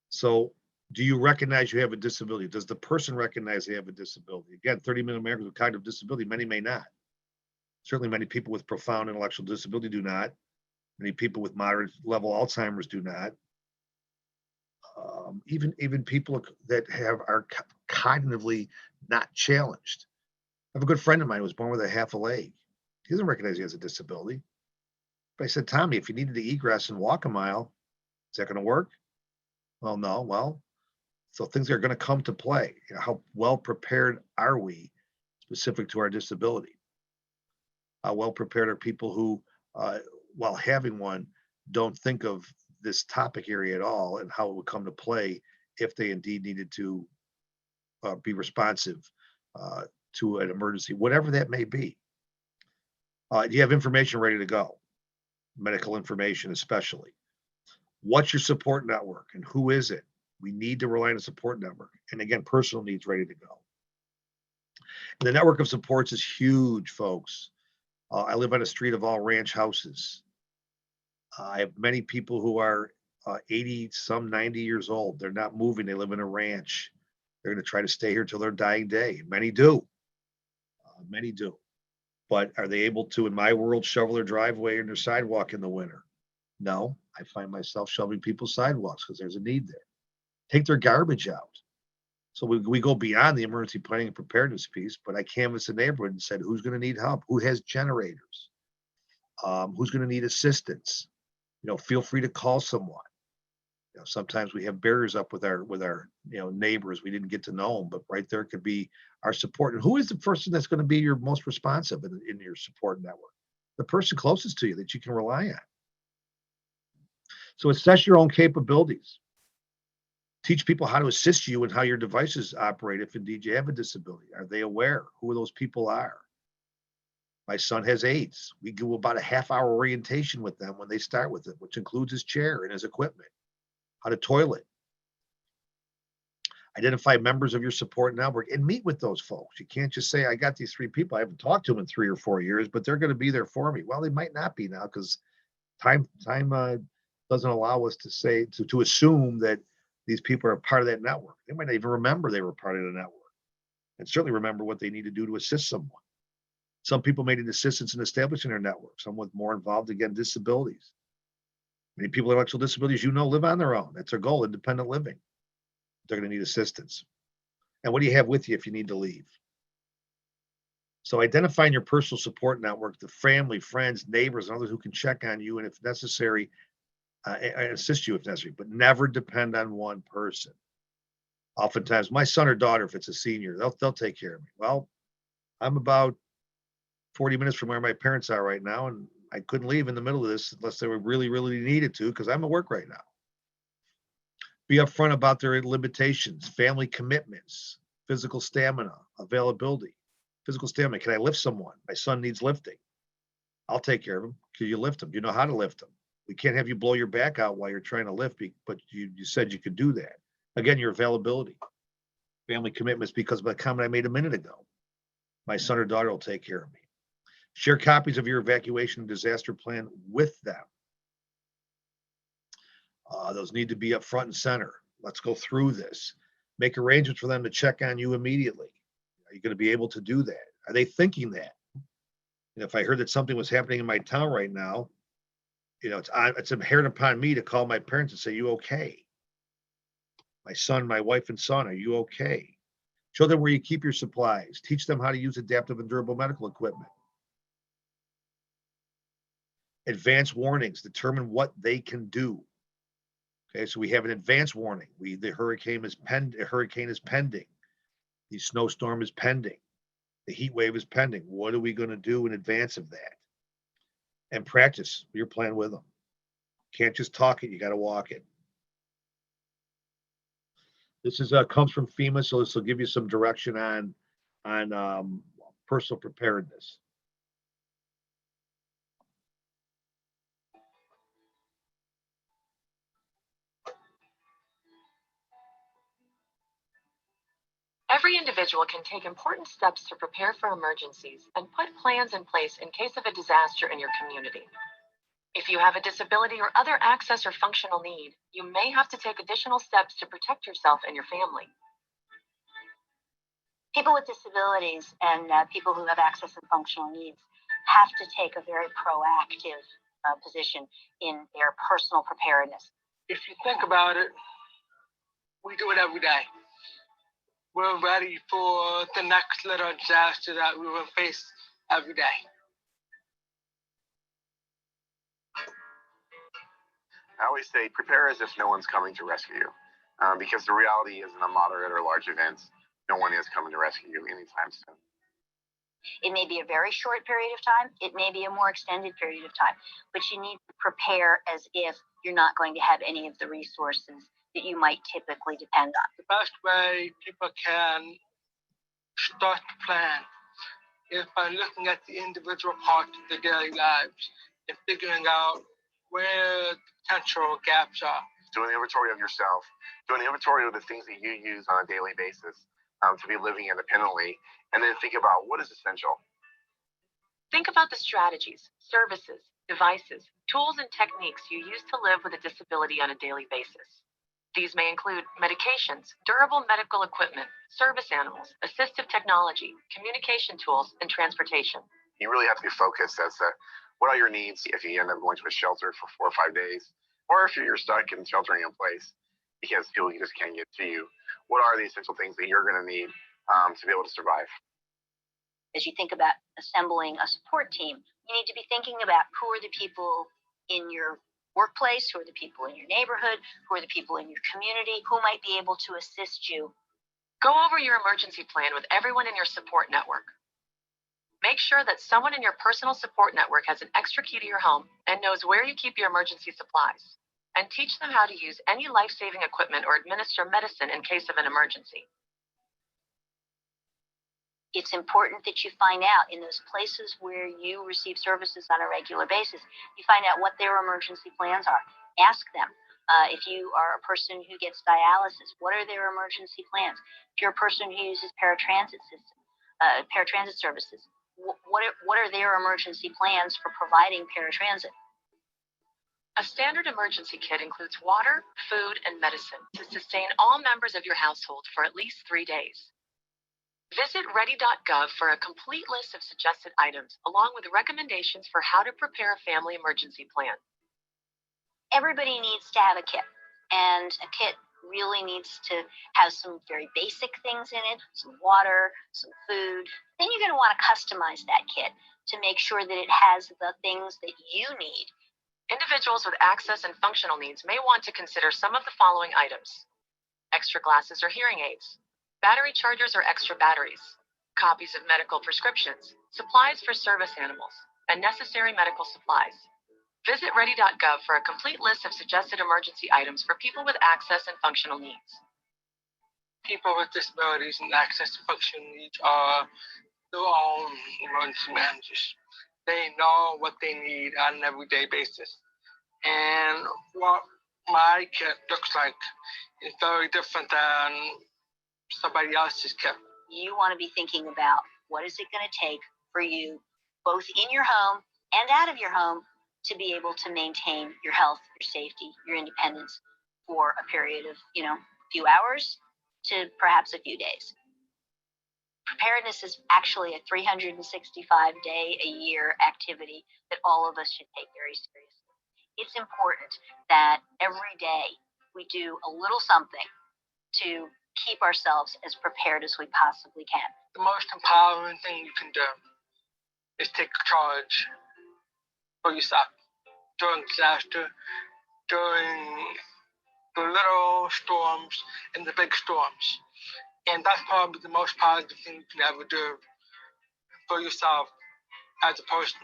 So, do you recognize you have a disability? Does the person recognize they have a disability? Again, 30 million Americans with cognitive disability, many may not. Certainly many people with profound intellectual disability do not. Many people with moderate level Alzheimer's do not. Even people that are cognitively not challenged. I have a good friend of mine who was born with a half a leg. He doesn't recognize he has a disability. But I said, Tommy, if you needed to egress and walk a mile, is that going to work? Well, no. Well, so things are going to come to play. You know, how well prepared are we specific to our disability? How well prepared are people who, while having one, don't think of this topic area at all and how it would come to play if they indeed needed to be responsive to an emergency, whatever that may be. Do you have information ready to go? Medical information, especially. What's your support network and who is it? We need to rely on a support network. And again, personal needs ready to go. And the network of supports is huge, folks. I live on a street of all ranch houses. I have many people who are 80, some 90 years old. They're not moving. They live in a ranch. They're going to try to stay here till their dying day. Many do. Many do. But are they able to, in my world, shovel their driveway and their sidewalk in the winter? No. I find myself shoveling people's sidewalks because there's a need there. Take their garbage out. So we go beyond the emergency planning and preparedness piece, but I canvassed the neighborhood and said, who's going to need help? Who has generators? Who's going to need assistance? You know, feel free to call someone. You know, sometimes we have barriers up with our neighbors. We didn't get to know them, but right there could be our support. And who is the person that's going to be your most responsive in your support network? The person closest to you that you can rely on. So assess your own capabilities. Teach people how to assist you and how your devices operate if indeed you have a disability. Are they aware who those people are? My son has AIDS. We do about a half-hour orientation with them when they start with it, which includes his chair and his equipment, how to toilet. Identify members of your support network and meet with those folks. You can't just say, I got these 3 people. I haven't talked to them in 3 or 4 years, but they're going to be there for me. Well, they might not be now because time doesn't allow us to say, to assume that these people are part of that network. They might not even remember they were part of the network and certainly remember what they need to do to assist someone. Some people may need assistance in establishing their network, some with more involved, again, disabilities. Many people with intellectual disabilities, live on their own. That's their goal, independent living. They're going to need assistance. And what do you have with you if you need to leave? So identifying your personal support network, the family, friends, neighbors, and others who can check on you and if necessary, assist you if necessary, but never depend on one person. Oftentimes, my son or daughter, if it's a senior, they'll take care of me. Well, I'm about 40 minutes from where my parents are right now, and I couldn't leave in the middle of this unless they were really, really needed to, because I'm at work right now. Be upfront about their limitations, family commitments, physical stamina, availability. Physical stamina, can I lift someone? My son needs lifting. I'll take care of him. Can you lift him? Do you know how to lift him? We can't have you blow your back out while you're trying to lift, but you said you could do that. Again, your availability. Family commitments, because of the comment I made a minute ago. My son or daughter will take care of me. Share copies of your evacuation and disaster plan with them. Those need to be up front and center. Let's go through this. Make arrangements for them to check on you immediately. Are you going to be able to do that? Are they thinking that? And if I heard that something was happening in my town right now, it's inherent upon me to call my parents and say, you okay? My son, my wife and son, are you okay? Show them where you keep your supplies. Teach them how to use adaptive and durable medical equipment. Advance warnings, determine what they can do. Okay, so we have an advance warning. The hurricane is pending. The snowstorm is pending. The heat wave is pending. What are we going to do in advance of that? And practice your plan with them. Can't just talk it, you got to walk it. This is comes from FEMA, so this will give you some direction on personal preparedness. Every individual can take important steps to prepare for emergencies and put plans in place in case of a disaster in your community. If you have a disability or other access or functional need, you may have to take additional steps to protect yourself and your family. People with disabilities and people who have access and functional needs have to take a very proactive position in their personal preparedness. If you think about it, we do it every day. We're ready for the next little disaster that we will face every day. I always say prepare as if no one's coming to rescue you, because the reality is in a moderate or large event, no one is coming to rescue you anytime soon. It may be a very short period of time. It may be a more extended period of time, but you need to prepare as if you're not going to have any of the resources that you might typically depend on. The best way people can start to plan is by looking at the individual parts of their daily lives and figuring out where the potential gaps are. Do an inventory of yourself. Do an inventory of the things that you use on a daily basis to be living independently, and then think about what is essential. Think about the strategies, services, devices, tools, and techniques you use to live with a disability on a daily basis. These may include medications, durable medical equipment, service animals, assistive technology, communication tools, and transportation. You really have to be focused as to what are your needs if you end up going to a shelter for 4 or 5 days, or if you're stuck in sheltering in place because people just can't get to you. What are the essential things that you're going to need to be able to survive? As you think about assembling a support team, you need to be thinking about who are the people in your workplace, who are the people in your neighborhood, who are the people in your community, who might be able to assist you. Go over your emergency plan with everyone in your support network. Make sure that someone in your personal support network has an extra key to your home and knows where you keep your emergency supplies. And teach them how to use any life-saving equipment or administer medicine in case of an emergency. It's important that you find out in those places where you receive services on a regular basis, you find out what their emergency plans are. Ask them. If you are a person who gets dialysis, what are their emergency plans? If you're a person who uses paratransit services, what are their emergency plans for providing paratransit? A standard emergency kit includes water, food, and medicine to sustain all members of your household for at least 3 days. Visit ready.gov for a complete list of suggested items, along with recommendations for how to prepare a family emergency plan. Everybody needs to have a kit, and a kit really needs to have some very basic things in it, some water, some food. Then you're going to want to customize that kit to make sure that it has the things that you need. Individuals with access and functional needs may want to consider some of the following items: extra glasses or hearing aids, battery chargers or extra batteries, copies of medical prescriptions, supplies for service animals, and necessary medical supplies. Visit ready.gov for a complete list of suggested emergency items for people with access and functional needs. People with disabilities and access to functional needs are their own emergency managers. They know what they need on an everyday basis. And what my kit looks like is very different than somebody else's kit. You want to be thinking about what is it going to take for you, both in your home and out of your home, to be able to maintain your health, your safety, your independence for a period of, a few hours to perhaps a few days. Preparedness is actually a 365-day-a-year activity that all of us should take very seriously. It's important that every day we do a little something to keep ourselves as prepared as we possibly can. The most empowering thing you can do is take charge for yourself during disaster, during the little storms and the big storms. And that's probably the most positive thing you can ever do for yourself as a person.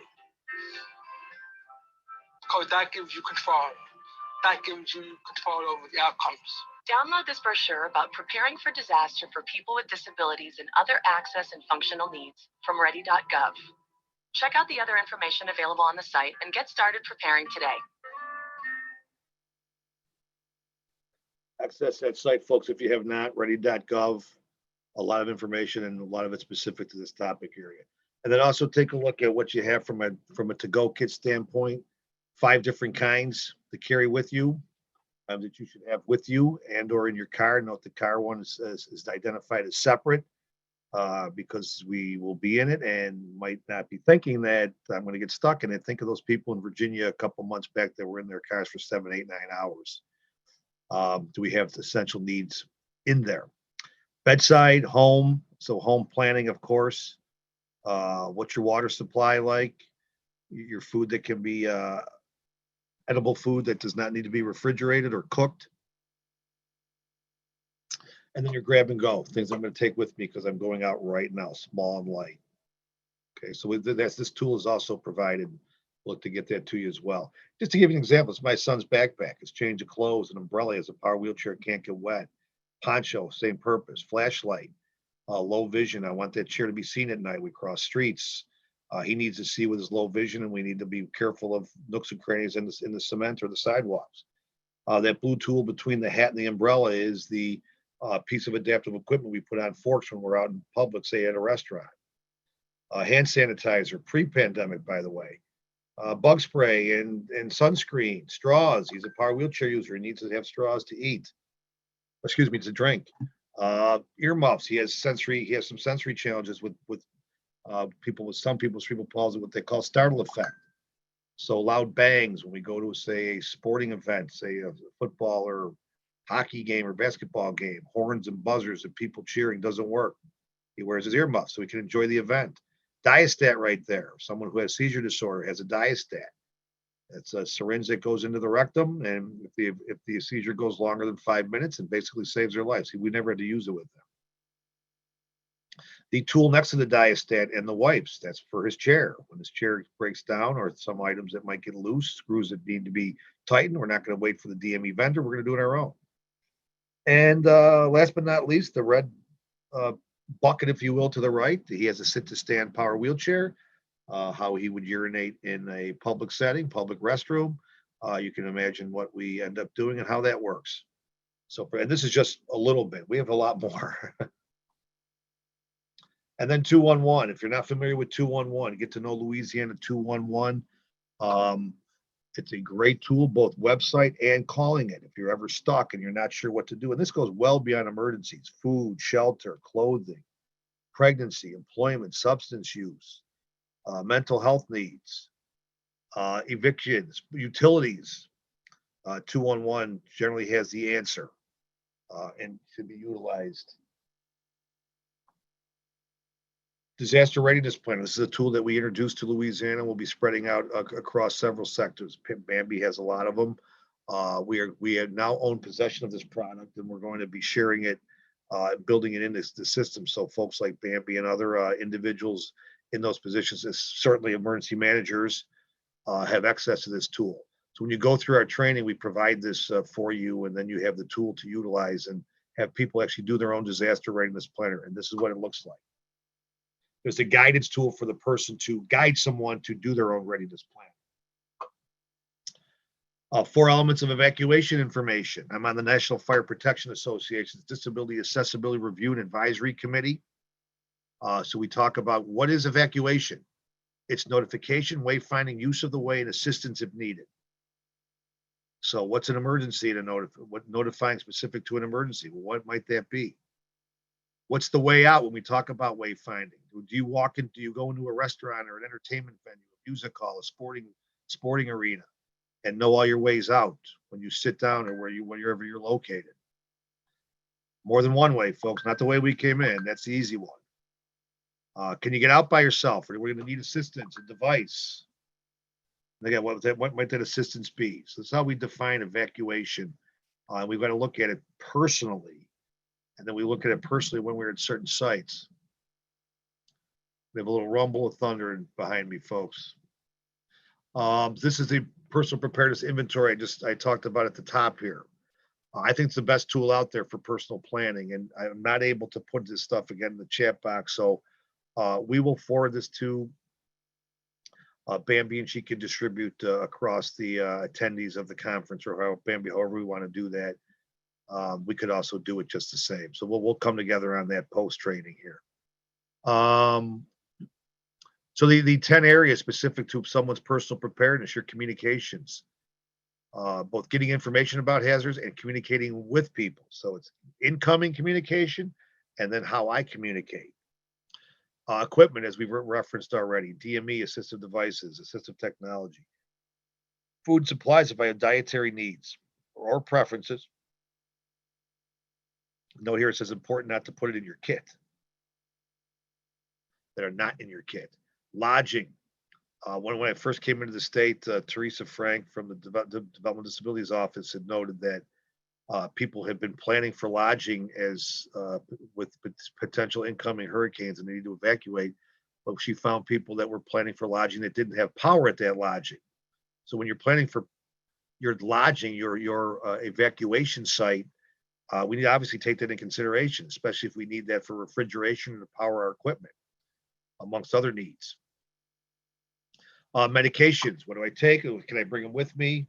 Because that gives you control. That gives you control over the outcomes. Download this brochure about preparing for disaster for people with disabilities and other access and functional needs from ready.gov. Check out the other information available on the site and get started preparing today. Access that site, folks, if you have not, ready.gov, a lot of information and a lot of it specific to this topic area. And then also take a look at what you have from a to-go kit standpoint, 5 different kinds to carry with you that you should have with you and or in your car. Note the car one is identified as separate because we will be in it and might not be thinking that I'm going to get stuck in it. Think of those people in Virginia a couple months back that were in their cars for 7, 8, 9 hours. Do we have the essential needs in there? Bedside, home, so home planning, of course. What's your water supply like? Your food that can be edible food that does not need to be refrigerated or cooked. And then your grab and go, things I'm going to take with me because I'm going out right now, small and light. Okay, so this tool is also provided. Look to get that to you as well. Just to give you an example, it's my son's backpack. His change of clothes, an umbrella, has a power wheelchair, can't get wet. Poncho, same purpose. Flashlight, low vision. I want that chair to be seen at night. We cross streets. He needs to see with his low vision, and we need to be careful of nooks and crannies in the cement or the sidewalks. That blue tool between the hat and the umbrella is the piece of adaptive equipment we put on forks when we're out in public, say at a restaurant. Hand sanitizer, pre-pandemic, by the way. Bug spray and sunscreen, straws. He's a power wheelchair user. He needs to have straws to eat. Excuse me, to drink. Earmuffs. He has some sensory challenges with people with some people's cerebral palsy, what they call startle effect. So loud bangs when we go to, say, a sporting event, say a football or hockey game or basketball game, horns and buzzers and people cheering doesn't work. He wears his earmuffs so he can enjoy the event. Diastat right there. Someone who has seizure disorder has a Diastat. It's a syringe that goes into the rectum, and if the seizure goes longer than 5 minutes, it basically saves their lives. We never had to use it with them. The tool next to the Diastat and the wipes, that's for his chair. When his chair breaks down or some items that might get loose, screws that need to be tightened, we're not going to wait for the DME vendor. We're going to do it on our own. And last but not least, the red bucket, if you will, to the right. He has a sit-to-stand power wheelchair. How he would urinate in a public setting, public restroom. You can imagine what we end up doing and how that works. So, and this is just a little bit. We have a lot more. And then 211. If you're not familiar with 211, get to know Louisiana 211. It's a great tool, both website and calling it. If you're ever stuck and you're not sure what to do, and this goes well beyond emergencies: food, shelter, clothing, pregnancy, employment, substance use. Mental health needs, evictions, utilities. 211 generally has the answer and should be utilized. Disaster readiness plan. This is a tool that we introduced to Louisiana. We'll be spreading out across several sectors. Bambi has a lot of them. We have now owned possession of this product, and we're going to be sharing it building it into the system. So folks like Bambi and other individuals in those positions, certainly emergency managers, have access to this tool. So when you go through our training, we provide this for you, and then you have the tool to utilize and have people actually do their own disaster readiness planner. And this is what it looks like. There's a guidance tool for the person to guide someone to do their own readiness plan. 4 elements of evacuation information. I'm on the National Fire Protection Association's Disability Accessibility Review and Advisory Committee. So we talk about what is evacuation. It's notification, wayfinding, use of the way, and assistance if needed. So what's an emergency what notifying specific to an emergency? Well, what might that be? What's the way out when we talk about wayfinding? Do you go into a restaurant or an entertainment venue, a music hall, a sporting arena, and know all your ways out when you sit down or wherever you're located? More than one way, folks, not the way we came in. That's the easy one. Can you get out by yourself? Or we're going to need assistance, a device. And again, what might that assistance be? So that's how we define evacuation. We've got to look at it personally. And then we look at it personally when we're at certain sites. We have a little rumble of thunder behind me, folks. This is the personal preparedness inventory I talked about at the top here. I think it's the best tool out there for personal planning, and I'm not able to put this stuff again in the chat box. So we will forward this to Bambi, and she can distribute across the attendees of the conference, or however we want to do that. We could also do it just the same. So we'll come together on that post training here. So the 10 areas specific to someone's personal preparedness, your communications, both getting information about hazards and communicating with people. So it's incoming communication and then how I communicate. Equipment, as we've referenced already, DME, assistive devices, assistive technology. Food supplies if I have dietary needs or preferences. Note here it says important not to put it in your kit that are not in your kit. Lodging. When I first came into the state, Teresa Frank from the Development Disabilities Office had noted that people had been planning for lodging as with potential incoming hurricanes and they need to evacuate. But she found people that were planning for lodging that didn't have power at that lodging. So when you're planning for your lodging, your evacuation site, we need to obviously take that in consideration, especially if we need that for refrigeration and to power our equipment, amongst other needs. Medications, what do I take? Can I bring them with me?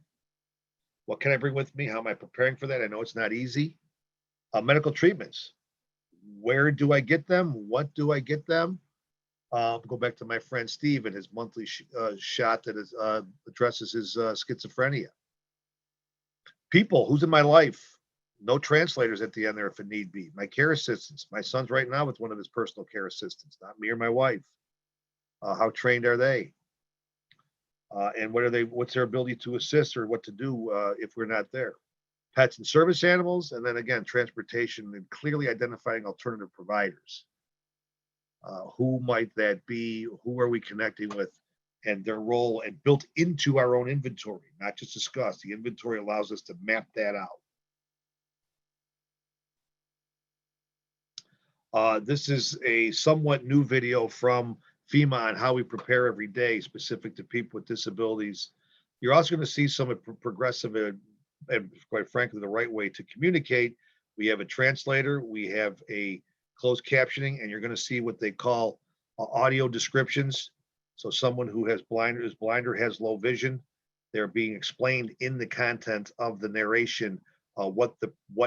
What can I bring with me? How am I preparing for that? I know it's not easy. Medical treatments, where do I get them? What do I get them? Go back to my friend Steve and his monthly shot that addresses his schizophrenia. People, who's in my life? No translators at the end there if it need be. My care assistants. My son's right now with one of his personal care assistants, not me or my wife. How trained are they? And what's their ability to assist or what to do if we're not there? Pets and service animals, and then again, transportation and clearly identifying alternative providers. Who might that be? Who are we connecting with? And their role, and built into our own inventory, not just discussed. The inventory allows us to map that out. This is a somewhat new video from FEMA on how we prepare every day specific to people with disabilities. You're also going to see some progressive and quite frankly, the right way to communicate. We have a translator, we have a closed captioning, and you're going to see what they call audio descriptions. So someone who is blind or has low vision, they're being explained in the content of the narration, what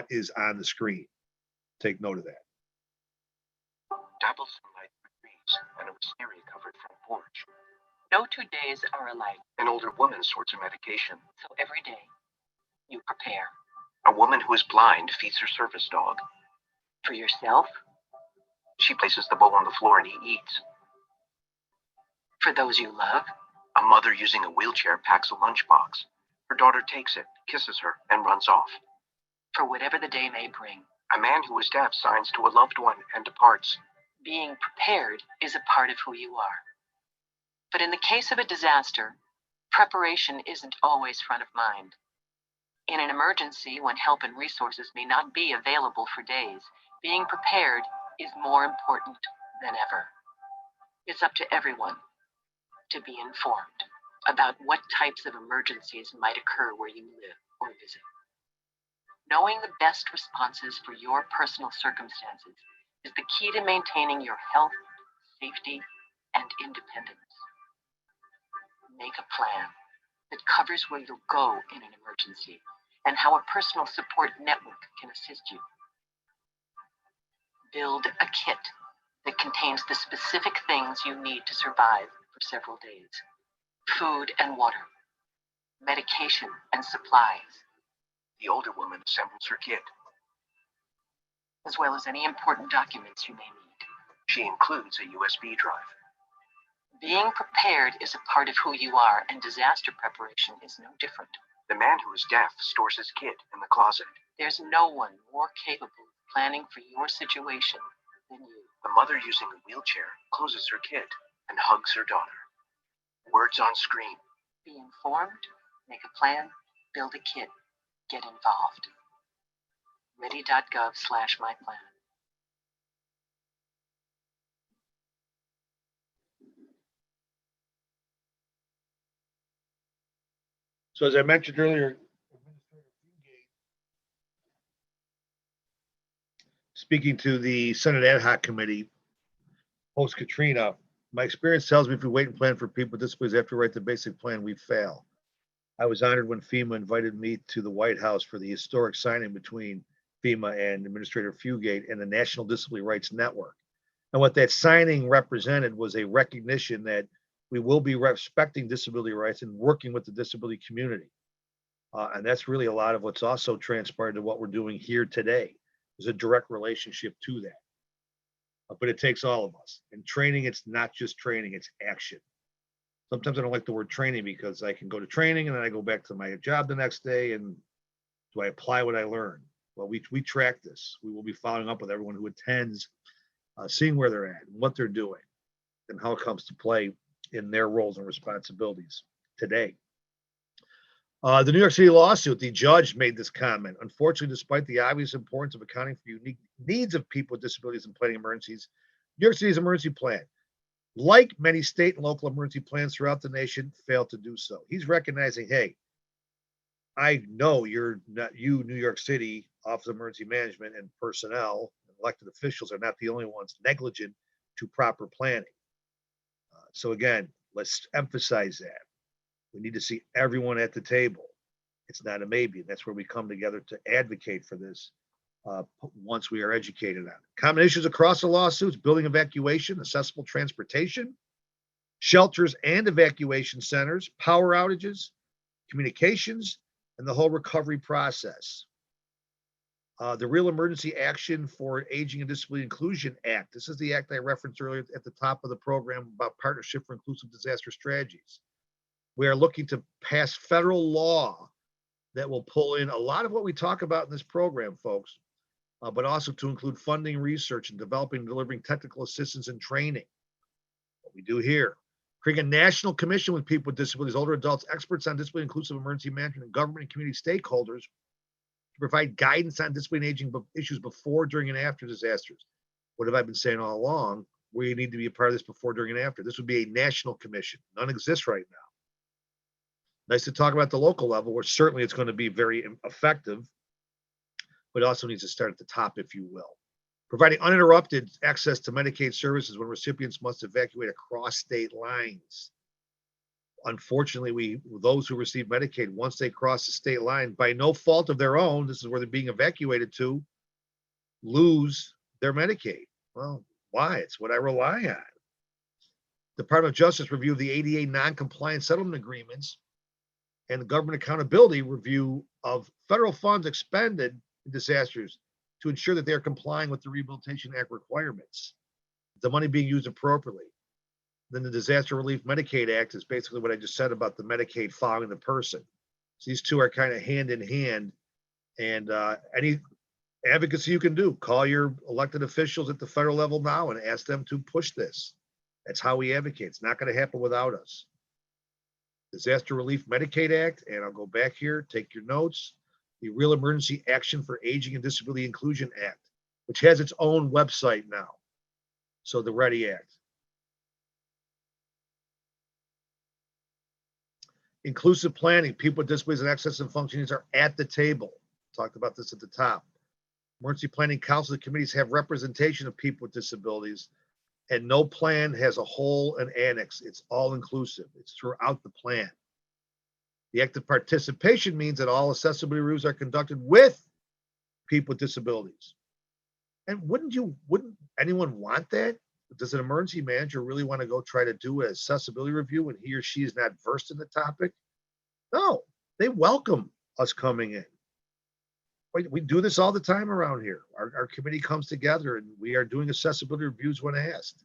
is on the screen. Take note of that. Double sunlight trees and a wisteria covered front porch. No 2 days are alike. An older woman sorts her medication. So every day, you prepare. A woman who is blind feeds her service dog. For yourself? She places the bowl on the floor and he eats. For those you love? A mother using a wheelchair packs a lunchbox. Her daughter takes it, kisses her, and runs off. For whatever the day may bring. A man who is deaf signs to a loved one and departs. Being prepared is a part of who you are. But in the case of a disaster, preparation isn't always front of mind. In an emergency, when help and resources may not be available for days, Being prepared is more important than ever. It's up to everyone to be informed about what types of emergencies might occur where you live or visit. Knowing the best responses for your personal circumstances is the key to maintaining your health, safety, and independence. Make a plan that covers where you'll go in an emergency and how a personal support network can assist you. Build a kit that contains the specific things you need to survive for several days: food and water, medication and supplies. The older woman assembles her kit. As well as any important documents you may need. She includes a USB drive. Being prepared is a part of who you are, and disaster preparation is no different. The man who is deaf stores his kit in the closet. There's no one more capable of planning for your situation than you. The mother using a wheelchair closes her kit and hugs her daughter. Words on screen. Be informed, make a plan, build a kit, get involved. Ready.gov/myplan. So as I mentioned earlier, speaking to the Senate Ad Hoc Committee, Post-Katrina, my experience tells me if we wait and plan for people with disabilities after we write the basic plan, we fail. I was honored when FEMA invited me to the White House for the historic signing between FEMA and Administrator Fugate and the National Disability Rights Network. And what that signing represented was a recognition that we will be respecting disability rights and working with the disability community. And that's really a lot of what's also transpired to what we're doing here today. There's a direct relationship to that. But it takes all of us. And training, it's not just training, it's action. Sometimes I don't like the word training because I can go to training and then I go back to my job the next day, and do I apply what I learned? Well, we track this. We will be following up with everyone who attends, seeing where they're at, what they're doing, and how it comes to play in their roles and responsibilities today. The New York City lawsuit, the judge made this comment. Unfortunately, despite the obvious importance of accounting for unique needs of people with disabilities and planning emergencies, New York City's emergency plan, like many state and local emergency plans throughout the nation, failed to do so. He's recognizing, hey, I know you're not, you, New York City Office of Emergency Management and personnel, elected officials are not the only ones negligent to proper planning. So again, let's emphasize that. We need to see everyone at the table. It's not a maybe. That's where we come together to advocate for this once we are educated on it. Common issues across the lawsuits: building evacuation, accessible transportation, shelters and evacuation centers, power outages, communications, and the whole recovery process. The Real Emergency Action for Aging and Disability Inclusion Act. This is the act I referenced earlier at the top of the program about Partnership for Inclusive Disaster Strategies. We are looking to pass federal law that will pull in a lot of what we talk about in this program, folks, but also to include funding, research, and developing and delivering technical assistance and training. What we do here, creating a national commission with people with disabilities, older adults, experts on disability inclusive emergency management, and government and community stakeholders to provide guidance on disability and aging issues before, during, and after disasters. What have I been saying all along? We need to be a part of this before, during, and after. This would be a national commission. None exists right now. Nice to talk about the local level, where certainly it's going to be very effective, but it also needs to start at the top, if you will. Providing uninterrupted access to Medicaid services when recipients must evacuate across state lines. Unfortunately, those who receive Medicaid, once they cross the state line, by no fault of their own, this is where they're being evacuated to, lose their Medicaid. Well, why? It's what I rely on. Department of Justice review of the ADA non-compliant settlement agreements and the government accountability review of federal funds expended in disasters to ensure that they're complying with the Rehabilitation Act requirements. The money being used appropriately. Then the Disaster Relief Medicaid Act is basically what I just said about the Medicaid following the person. So these two are kind of hand in hand, and any advocacy you can do, call your elected officials at the federal level now and ask them to push this. That's how we advocate. It's not going to happen without us. Disaster Relief Medicaid Act, and I'll go back here, take your notes. The Real Emergency Action for Aging and Disability Inclusion Act. which has its own website now. So the Ready Act. Inclusive planning, people with disabilities and access and function needs are at the table. Talked about this at the top. Emergency planning councils and committees have representation of people with disabilities, and no plan has a whole and annex. It's all inclusive. It's throughout the plan. The active participation means that all accessibility reviews are conducted with people with disabilities. And wouldn't anyone want that? Does an emergency manager really want to go try to do an accessibility review when he or she is not versed in the topic? No, they welcome us coming in. We do this all the time around here. Our committee comes together and we are doing accessibility reviews when asked.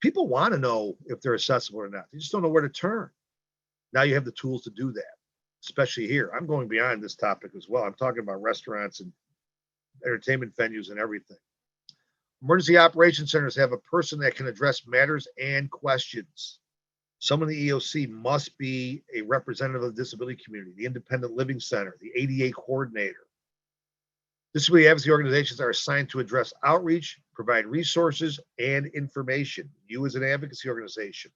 People want to know if they're accessible or not. They just don't know where to turn. Now you have the tools to do that, especially here. I'm going beyond this topic as well. I'm talking about restaurants and entertainment venues and everything. Emergency operations centers have a person that can address matters and questions. Someone in the EOC must be a representative of the disability community, the independent living center, the ADA coordinator. Disability advocacy organizations are assigned to address outreach, provide resources and information. You as an advocacy organization,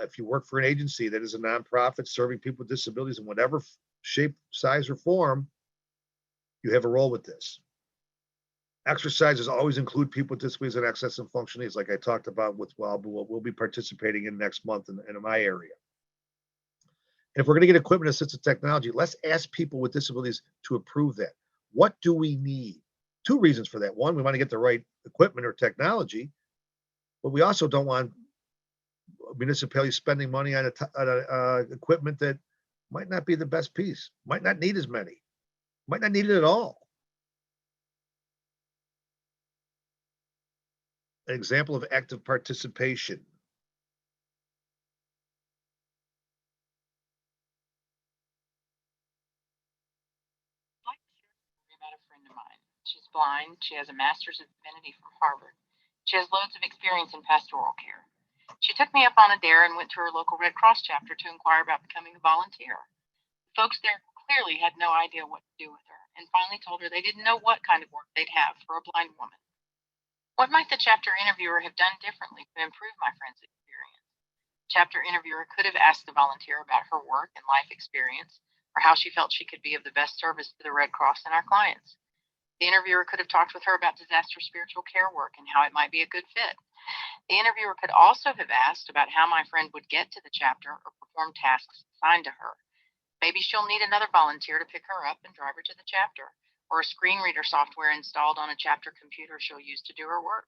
if you work for an agency that is a nonprofit serving people with disabilities in whatever shape, size, or form, you have a role with this. Exercises always include people with disabilities and access and function needs, like I talked about with we'll be participating in next month in my area. And if we're going to get equipment assisted technology, let's ask people with disabilities to approve that. What do we need? Two reasons for that. One, we want to get the right equipment or technology, but we also don't want municipalities spending money on equipment that might not be the best piece, might not need as many, might not need it at all. An example of active participation. About a friend of mine. She's blind. She has a master's of divinity from Harvard. She has loads of experience in pastoral care. She took me up on a dare and went to her local Red Cross chapter to inquire about becoming a volunteer. The folks there clearly had no idea what to do with her and finally told her they didn't know what kind of work they'd have for a blind woman. What might the chapter interviewer have done differently to improve my friend's experience? Chapter interviewer could have asked the volunteer about her work and life experience, or how she felt she could be of the best service to the Red Cross and our clients. The interviewer could have talked with her about disaster spiritual care work and how it might be a good fit. The interviewer could also have asked about how my friend would get to the chapter or perform tasks assigned to her. Maybe she'll need another volunteer to pick her up and drive her to the chapter, or a screen reader software installed on a chapter computer she'll use to do her work.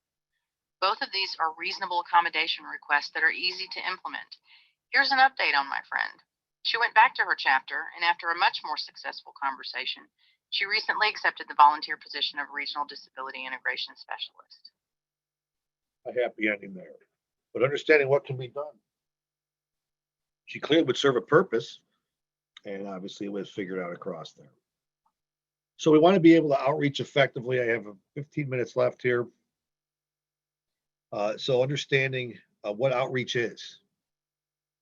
Both of these are reasonable accommodation requests that are easy to implement. Here's an update on my friend. She went back to her chapter, and after a much more successful conversation, she recently accepted the volunteer position of Regional Disability Integration Specialist. A happy ending there, but understanding what can be done. She clearly would serve a purpose, and obviously it was figured out across there. So we want to be able to outreach effectively. I have 15 minutes left here. So understanding what outreach is.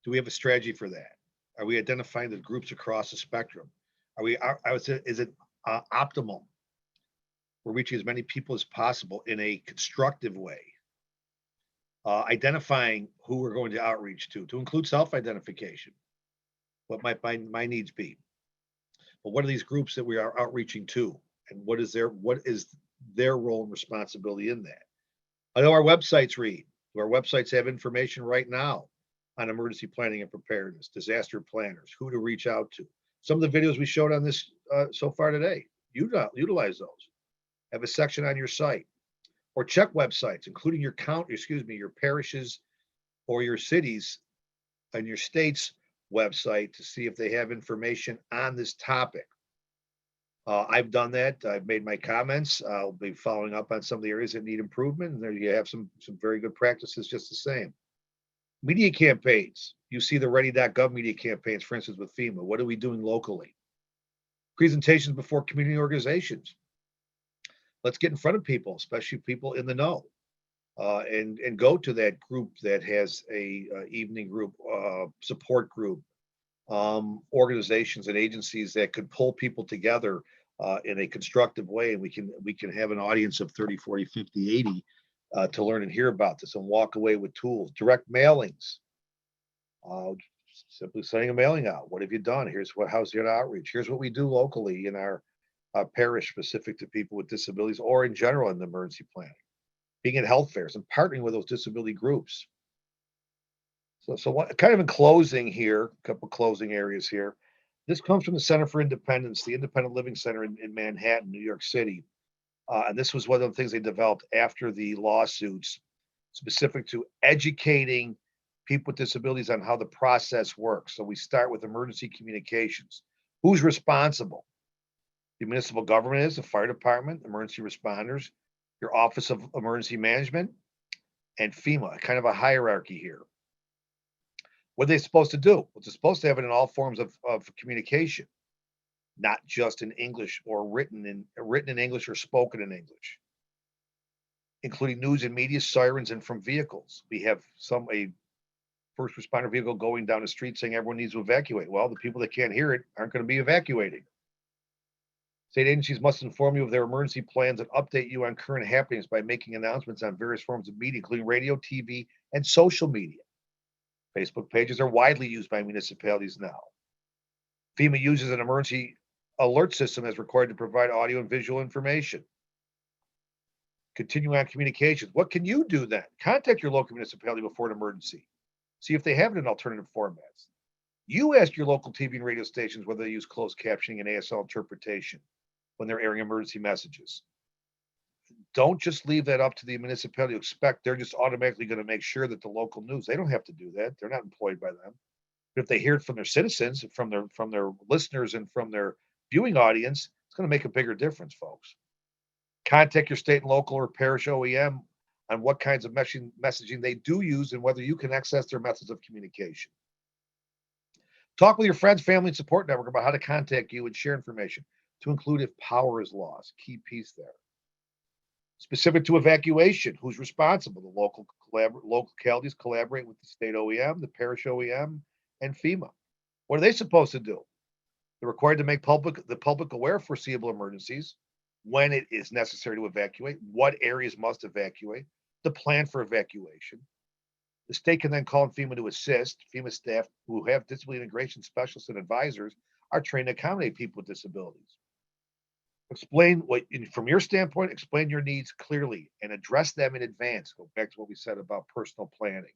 Do we have a strategy for that? Are we identifying the groups across the spectrum? Are we, I would say, is it optimal? We're reaching as many people as possible in a constructive way. Identifying who we're going to outreach to include self-identification. What might my needs be? But what are these groups that we are outreaching to? And what is their role and responsibility in that? I know our websites read. Do our websites have information right now on emergency planning and preparedness, disaster planners, who to reach out to? Some of the videos we showed on this so far today, utilize those. Have a section on your site, or check websites, including your parishes or your cities and your state's website to see if they have information on this topic. I've done that. I've made my comments. I'll be following up on some of the areas that need improvement. And there you have some very good practices just the same. Media campaigns. You see the ready.gov media campaigns, for instance, with FEMA. What are we doing locally? Presentations before community organizations. Let's get in front of people, especially people in the know, and go to that group that has a evening group, support group, organizations and agencies that could pull people together in a constructive way, and we can have an audience of 30, 40, 50, 80 to learn and hear about this and walk away with tools. Direct mailings. Simply sending a mailing out. What have you done? How's your outreach? Here's what we do locally in our parish specific to people with disabilities or in general in the emergency planning. Being at health fairs and partnering with those disability groups. So what, kind of in closing here, a couple closing areas here. This comes from the Center for Independence, the Independent Living Center in Manhattan, New York City. And this was one of the things they developed after the lawsuits, specific to educating people with disabilities on how the process works. So we start with emergency communications. Who's responsible? The municipal government is, the fire department, emergency responders, your Office of Emergency Management, and FEMA, kind of a hierarchy here. What are they supposed to do? Well, they're supposed to have it in all forms of communication, not just in English or written in English or spoken in English, including news and media, sirens, and from vehicles. We have a first responder vehicle going down the street saying everyone needs to evacuate. Well, the people that can't hear it aren't going to be evacuating. State agencies must inform you of their emergency plans and update you on current happenings by making announcements on various forms of media, including radio, TV, and social media. Facebook pages are widely used by municipalities now. FEMA uses an emergency alert system as required to provide audio and visual information. Continuing on communications. What can you do then? Contact your local municipality before an emergency. See if they have it in alternative formats. You ask your local TV and radio stations whether they use closed captioning and ASL interpretation when they're airing emergency messages. Don't just leave that up to the municipality to expect they're just automatically going to make sure that the local news, they don't have to do that. They're not employed by them. But if they hear it from their citizens, from their listeners, and from their viewing audience, it's going to make a bigger difference, folks. Contact your state and local or parish OEM on what kinds of messaging they do use and whether you can access their methods of communication. Talk with your friends, family, and support network about how to contact you and share information, to include if power is lost. Key piece there. Specific to evacuation, who's responsible? The local localities collaborate with the state OEM, the parish OEM, and FEMA. What are they supposed to do? They're required to make the public aware of foreseeable emergencies, when it is necessary to evacuate, what areas must evacuate, the plan for evacuation. The state can then call on FEMA to assist. FEMA staff who have disability integration specialists and advisors are trained to accommodate people with disabilities. Explain from your standpoint, explain your needs clearly and address them in advance. Go back to what we said about personal planning,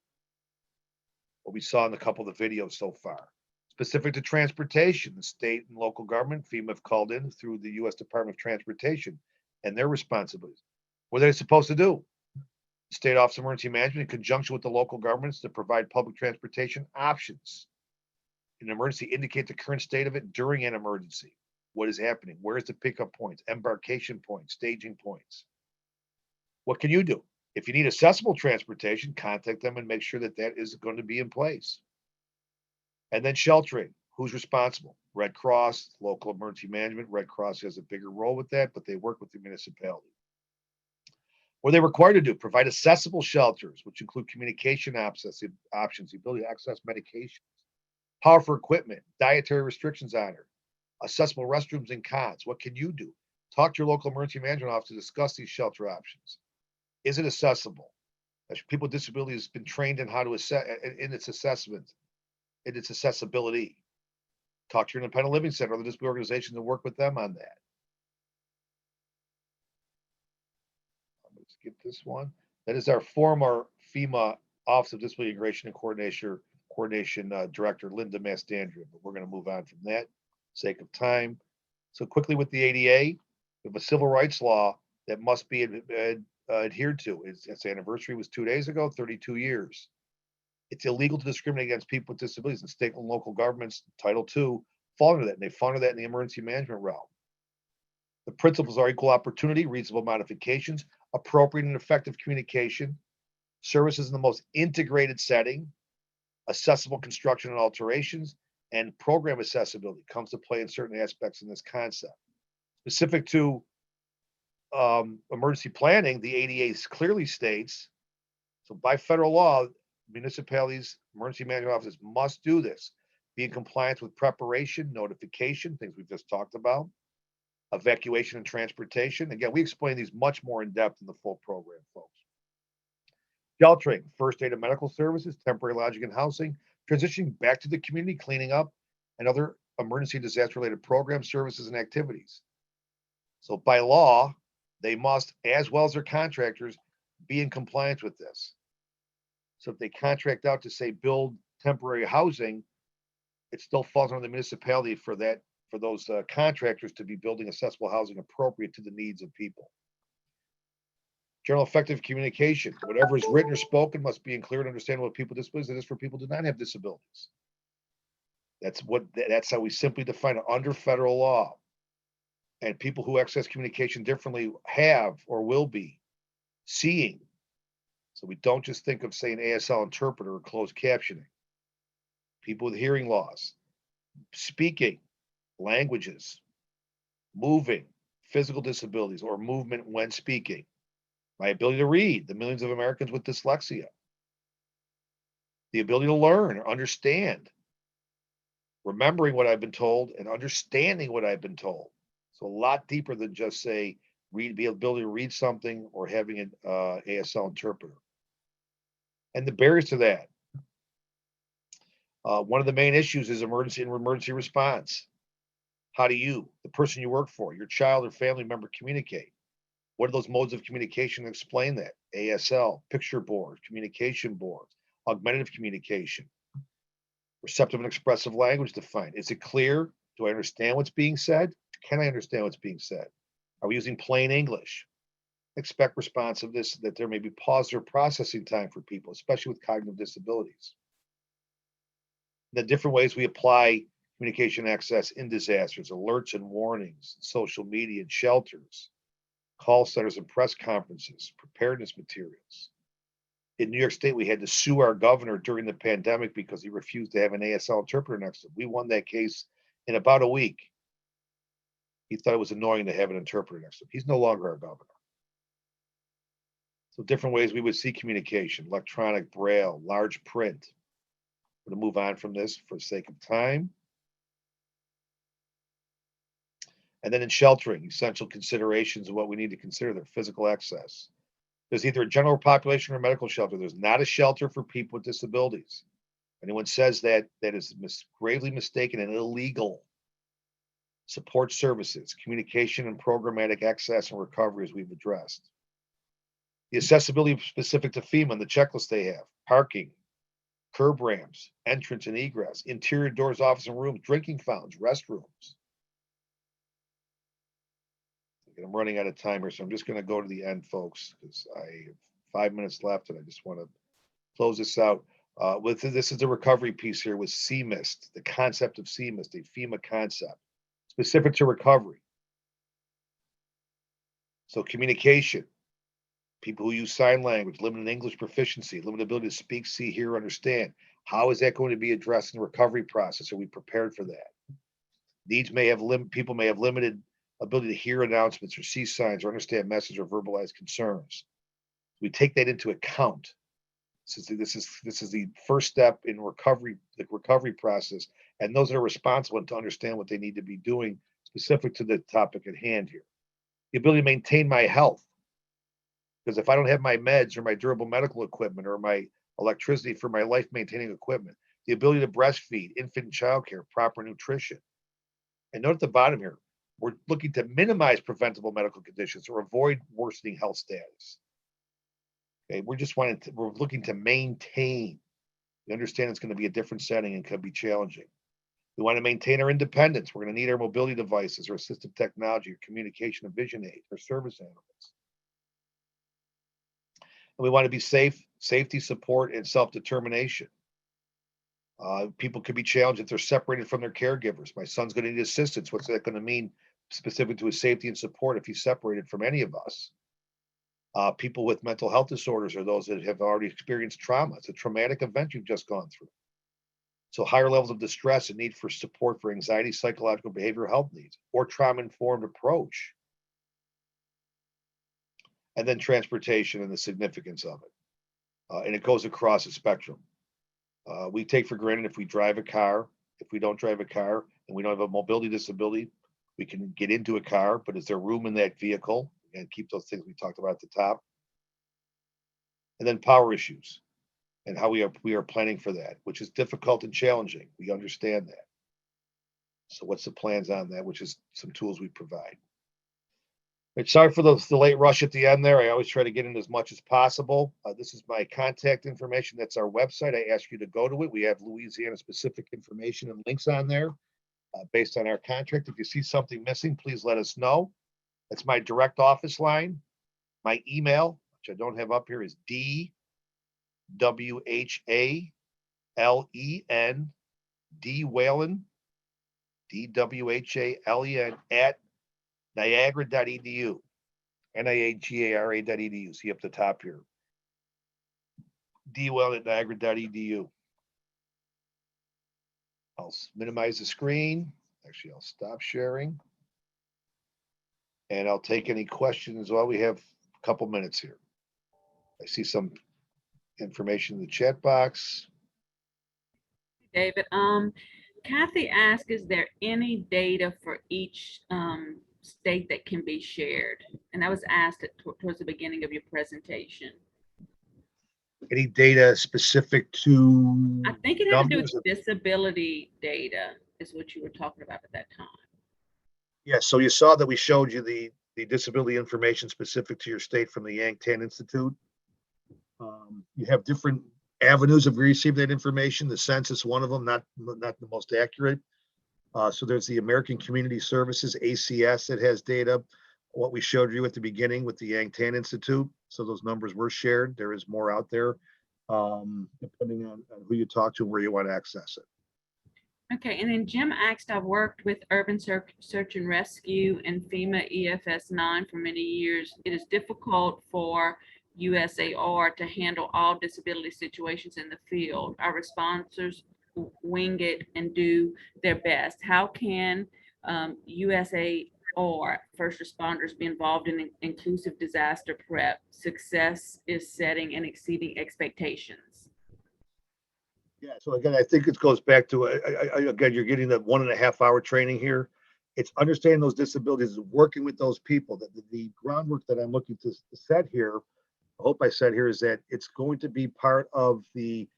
what we saw in a couple of the videos so far. Specific to transportation, the state and local government, FEMA have called in through the U.S. Department of Transportation and their responsibilities. What are they supposed to do? State Office of Emergency Management, in conjunction with the local governments, to provide public transportation options. In an emergency, indicate the current state of it during an emergency. What is happening? Where's the pickup points, embarkation points, staging points? What can you do? If you need accessible transportation, contact them and make sure that that is going to be in place. And then sheltering. Who's responsible? Red Cross, local emergency management. Red Cross has a bigger role with that, but they work with the municipality. What are they required to do? Provide accessible shelters, which include communication options, the ability to access medications, power for equipment, dietary restrictions on it, accessible restrooms and cots. What can you do? Talk to your local emergency management office to discuss these shelter options. Is it accessible? People with disabilities have been trained in how to assess in its assessment, in its accessibility. Talk to your independent living center or the disability organization to work with them on that. I'm going to skip this one. That is our former FEMA Office of Disability Integration and Coordination Director, Linda Mastandria, but we're going to move on from that, sake of time. So quickly with the ADA, we have a civil rights law that must be adhered to. Its anniversary was 2 days ago, 32 years. It's illegal to discriminate against people with disabilities, and state and local governments, Title II, fall under that, and they fall under that in the emergency management realm. The principles are equal opportunity, reasonable modifications, appropriate and effective communication, services in the most integrated setting, accessible construction and alterations, and program accessibility comes to play in certain aspects in this concept. Specific to emergency planning, the ADA clearly states, so by federal law, municipalities, emergency management offices must do this, be in compliance with preparation, notification, things we've just talked about, evacuation and transportation. Again, we explain these much more in depth in the full program, folks. Sheltering, first aid and medical services, temporary lodging and housing, transitioning back to the community, cleaning up, and other emergency disaster related programs, services, and activities. So by law, they must, as well as their contractors, be in compliance with this. So if they contract out to say build temporary housing, it still falls on the municipality for that, for those contractors to be building accessible housing appropriate to the needs of people. General effective communication, whatever is written or spoken must be in clear and understandable with people with disabilities. That is for people who do not have disabilities. That's how we simply define it under federal law. And people who access communication differently have or will be seeing. So we don't just think of saying ASL interpreter or closed captioning. People with hearing loss, speaking languages, moving, physical disabilities, or movement when speaking. My ability to read, the millions of Americans with dyslexia. The ability to learn or understand. Remembering what I've been told and understanding what I've been told. So a lot deeper than just say, the ability to read something or having an ASL interpreter. And the barriers to that. One of the main issues is emergency response. How do you, the person you work for, your child or family member communicate? What are those modes of communication? Explain that. ASL, picture board, communication boards, augmentative communication, receptive and expressive language defined. Is it clear? Do I understand what's being said? Can I understand what's being said? Are we using plain English? Expect responsiveness, that there may be pause or processing time for people, especially with cognitive disabilities. The different ways we apply communication access in disasters, alerts and warnings, social media and shelters, call centers and press conferences, preparedness materials. In New York State, we had to sue our governor during the pandemic because he refused to have an ASL interpreter next to him. We won that case in about a week. He thought it was annoying to have an interpreter next to him. He's no longer our governor. So different ways we would see communication, electronic, braille, large print. I'm going to move on from this for the sake of time. And then in sheltering, essential considerations of what we need to consider, their physical access. There's either a general population or medical shelter. There's not a shelter for people with disabilities. Anyone says that, that is gravely mistaken and illegal. Support services, communication and programmatic access and recovery, as we've addressed. The accessibility specific to FEMA and the checklist they have, parking, curb ramps, entrance and egress, interior doors, office and rooms, drinking fountains, restrooms. I'm running out of time here, so I'm just going to go to the end, folks, because I have 5 minutes left and I just want to close this out. This is the recovery piece here with CMIST, the concept of CMIST, a FEMA concept specific to recovery. So communication, people who use sign language, limited English proficiency, limited ability to speak, see, hear, understand. How is that going to be addressed in the recovery process? Are we prepared for that? Needs may have people may have limited ability to hear announcements or see signs or understand messages or verbalize concerns. We take that into account. This is the first step in recovery, the recovery process, and those that are responsible to understand what they need to be doing specific to the topic at hand here. The ability to maintain my health, because if I don't have my meds or my durable medical equipment or my electricity for my life maintaining equipment, the ability to breastfeed, infant and child care, proper nutrition. And note at the bottom here, we're looking to minimize preventable medical conditions or avoid worsening health status. Okay, we're looking to maintain. We understand it's going to be a different setting and could be challenging. We want to maintain our independence. We're going to need our mobility devices or assistive technology or communication and vision aids or service animals. And we want to be safe, safety, support, and self-determination. People could be challenged if they're separated from their caregivers. My son's going to need assistance. What's that going to mean specific to his safety and support if he's separated from any of us? People with mental health disorders or those that have already experienced trauma. It's a traumatic event you've just gone through. So higher levels of distress and need for support for anxiety, psychological, behavioral health needs, or trauma-informed approach. And then transportation and the significance of it. And it goes across a spectrum. We take for granted if we drive a car, if we don't drive a car, and we don't have a mobility disability, We can get into a car, but is there room in that vehicle? And keep those things we talked about at the top. And then power issues and how we are planning for that, which is difficult and challenging. We understand that. So what's the plans on that, which is some tools we provide. And sorry for the late rush at the end there. I always try to get in as much as possible. This is my contact information. That's our website. I ask you to go to it. We have Louisiana specific information and links on there based on our contract. If you see something missing, please let us know. That's my direct office line. My email, which I don't have up here, is DWHALEN, DWHALEN, DWHALEN at Niagara.edu, NIAGARA.edu. See up the top here. DWHALEN at Niagara.edu. I'll minimize the screen. Actually, I'll stop sharing. And I'll take any questions while we have a couple minutes here. I see some information in the chat box. David, Kathy asked, is there any data for each state that can be shared? And that was asked towards the beginning of your presentation. Any data specific to I think it had to do numbers? with disability data is what you were talking about at that time. Yeah, so you saw that we showed you the disability information specific to your state from the Yang Tan Institute. You have different avenues of receiving that information. The census, one of them, not the most accurate. So there's the American Community Services, ACS, that has data. What we showed you at the beginning with the Yang Tan Institute. So those numbers were shared. There is more out there, depending on who you talk to and where you want to access it. Okay, and then Jim asked, I've worked with Urban Search and Rescue and FEMA EFS 9 for many years. It is difficult for USAR to handle all disability situations in the field. Our responders wing it and do their best. How can USAR first responders be involved in inclusive disaster prep? Success is setting and exceeding expectations. Yeah, so again, I think it goes back to, again, you're getting that 1.5 hour training here. It's understanding those disabilities, working with those people. That the groundwork that I'm looking to set here, I hope I said here, is that it's going to be part of the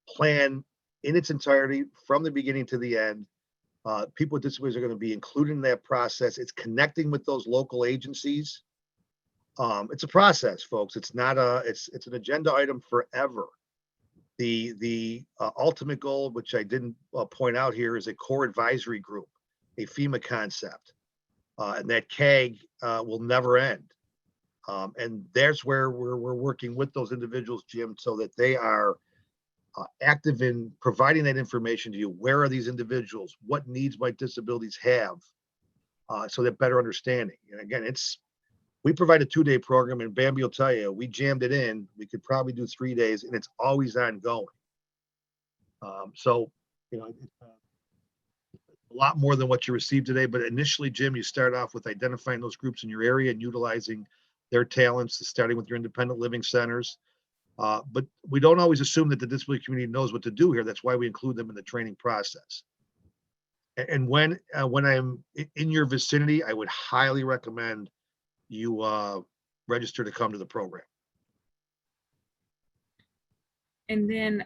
plan in its entirety from the beginning to the end. People with disabilities are going to be included in that process. It's connecting with those local agencies. It's a process, folks. It's not it's an agenda item forever. The ultimate goal, which I didn't point out here, is a core advisory group, a FEMA concept, and that CAG will never end. And that's where we're working with those individuals, Jim, so that they are active in providing that information to you. Where are these individuals? What needs might disabilities have? So that better understanding. And again, we provide a 2-day program, and Bambi will tell you, we jammed it in. We could probably do 3 days, and it's always ongoing. So, you know, a lot more than what you received today. But initially, Jim, you start off with identifying those groups in your area and utilizing their talents, starting with your independent living centers. But we don't always assume that the disability community knows what to do here. That's why we include them in the training process. And when I'm in your vicinity, I would highly recommend you register to come to the program. And then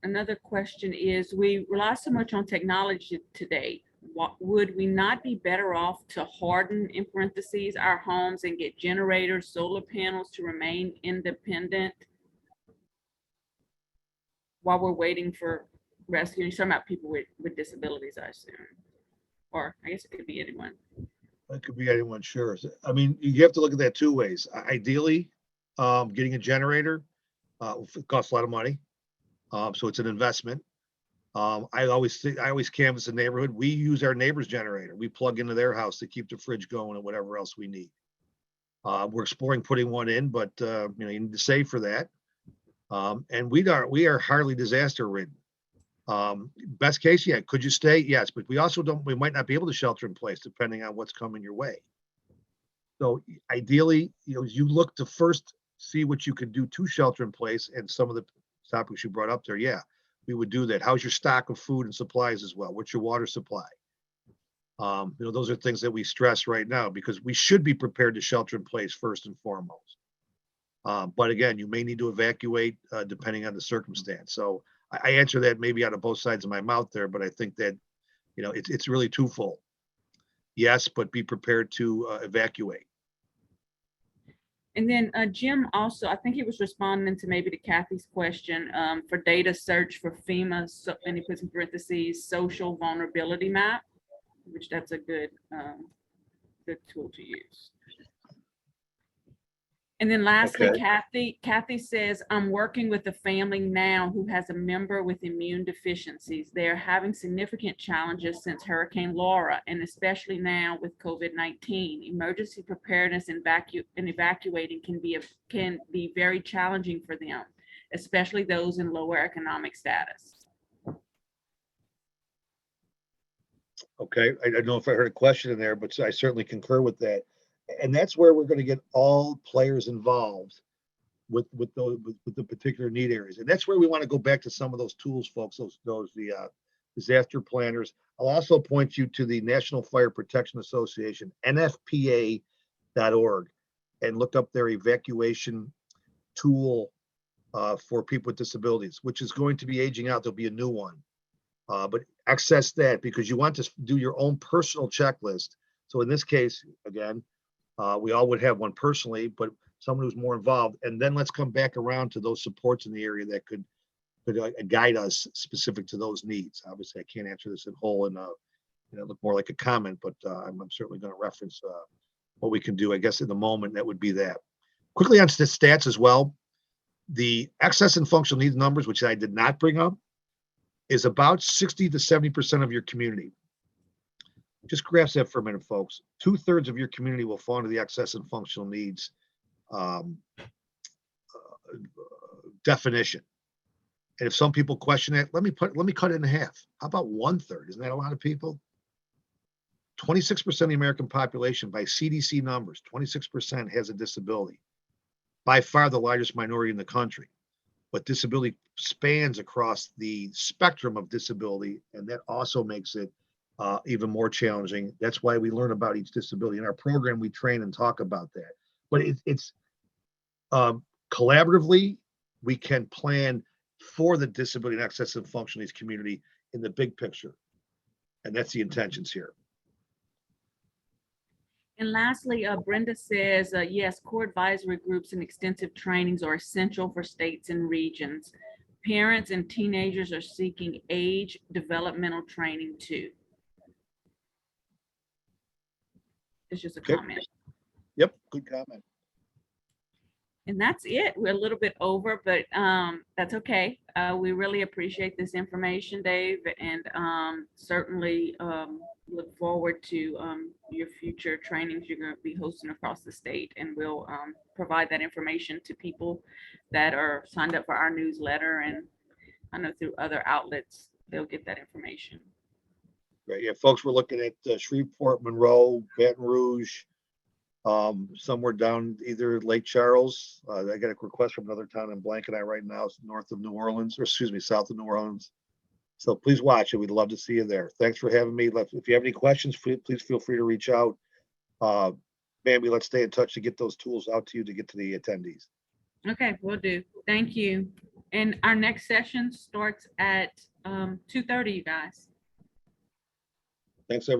another question is, we rely so much on technology today. Would we not be better off to harden, in parentheses, our homes and get generators, solar panels to remain independent while we're waiting for rescue? You're talking about people with disabilities, I assume. Or I guess it could be anyone. It could be anyone, sure. I mean, you have to look at that 2 ways. Ideally, getting a generator it costs a lot of money, so it's an investment. I always canvass the neighborhood. We use our neighbor's generator. We plug into their house to keep the fridge going and whatever else we need. We're exploring putting one in, but you know, you need to save for that. And we are hardly disaster ridden. Best case, yeah. Could you stay? Yes, but we might not be able to shelter in place depending on what's coming your way. So ideally, you know, you look to first see what you could do to shelter in place, and some of the topics you brought up there. Yeah, we would do that. How's your stock of food and supplies as well? What's your water supply? Those are things that we stress right now because we should be prepared to shelter in place first and foremost. But again, you may need to evacuate depending on the circumstance. So I answer that maybe out of both sides of my mouth there, but I think that, it's really twofold. Yes, but be prepared to evacuate. And then Jim also, I think he was responding to maybe to Kathy's question for data search for FEMA, and he puts in parentheses, social vulnerability map, which that's a good tool to use. And then lastly, Okay. Kathy says, I'm working with a family now who has a member with immune deficiencies. They are having significant challenges since Hurricane Laura, and especially now with COVID-19. Emergency preparedness and evacuating can be very challenging for them, especially those in lower economic status. Okay, I don't know if I heard a question in there, but I certainly concur with that. And that's where we're going to get all players involved with the particular need areas. And that's where we want to go back to some of those tools, folks, the disaster planners. I'll also point you to the National Fire Protection Association, NFPA.org, and look up their evacuation tool for people with disabilities, which is going to be aging out. There'll be a new one. But access that because you want to do your own personal checklist. So in this case, again, we all would have one personally, but someone who's more involved. And then let's come back around to those supports in the area that could guide us specific to those needs. Obviously, I can't answer this in whole and look more like a comment, but I'm certainly going to reference what we can do. I guess in the moment, that would be that. Quickly on the stats as well. The access and functional needs numbers, which I did not bring up, is about 60 to 70% of your community. Just grasp that for a minute, folks. 2/3 of your community will fall into the access and functional needs definition. And if some people question that, let me cut it in half. How about 1/3? Isn't that a lot of people? 26% of the American population, by CDC numbers, 26% has a disability. By far the largest minority in the country. But disability spans across the spectrum of disability, and that also makes it even more challenging. That's why we learn about each disability. In our program, we train and talk about that. But it's collaboratively, we can plan for the disability and access and functional needs community in the big picture. And that's the intentions here. And lastly, Brenda says, yes, core advisory groups and extensive trainings are essential for states and regions. Parents and teenagers are seeking age developmental training too. It's just a comment. Yep, good comment. And that's it. We're a little bit over, but that's okay. We really appreciate this information, Dave, and certainly look forward to your future trainings you're going to be hosting across the state. And we'll provide that information to people that are signed up for our newsletter. And I know through other outlets, they'll get that information. Right. Yeah, folks, we're looking at Shreveport, Monroe, Baton Rouge, somewhere down either Lake Charles. I got a request from another town in blanking I right now, north of New Orleans, or excuse me, south of New Orleans. So please watch it. We'd love to see you there. Thanks for having me. If you have any questions, please feel free to reach out. Bambi, let's stay in touch to get those tools out to you to get to the attendees. Okay, will do. Thank you. And our next session starts at 2:30, you guys. Thanks, everyone.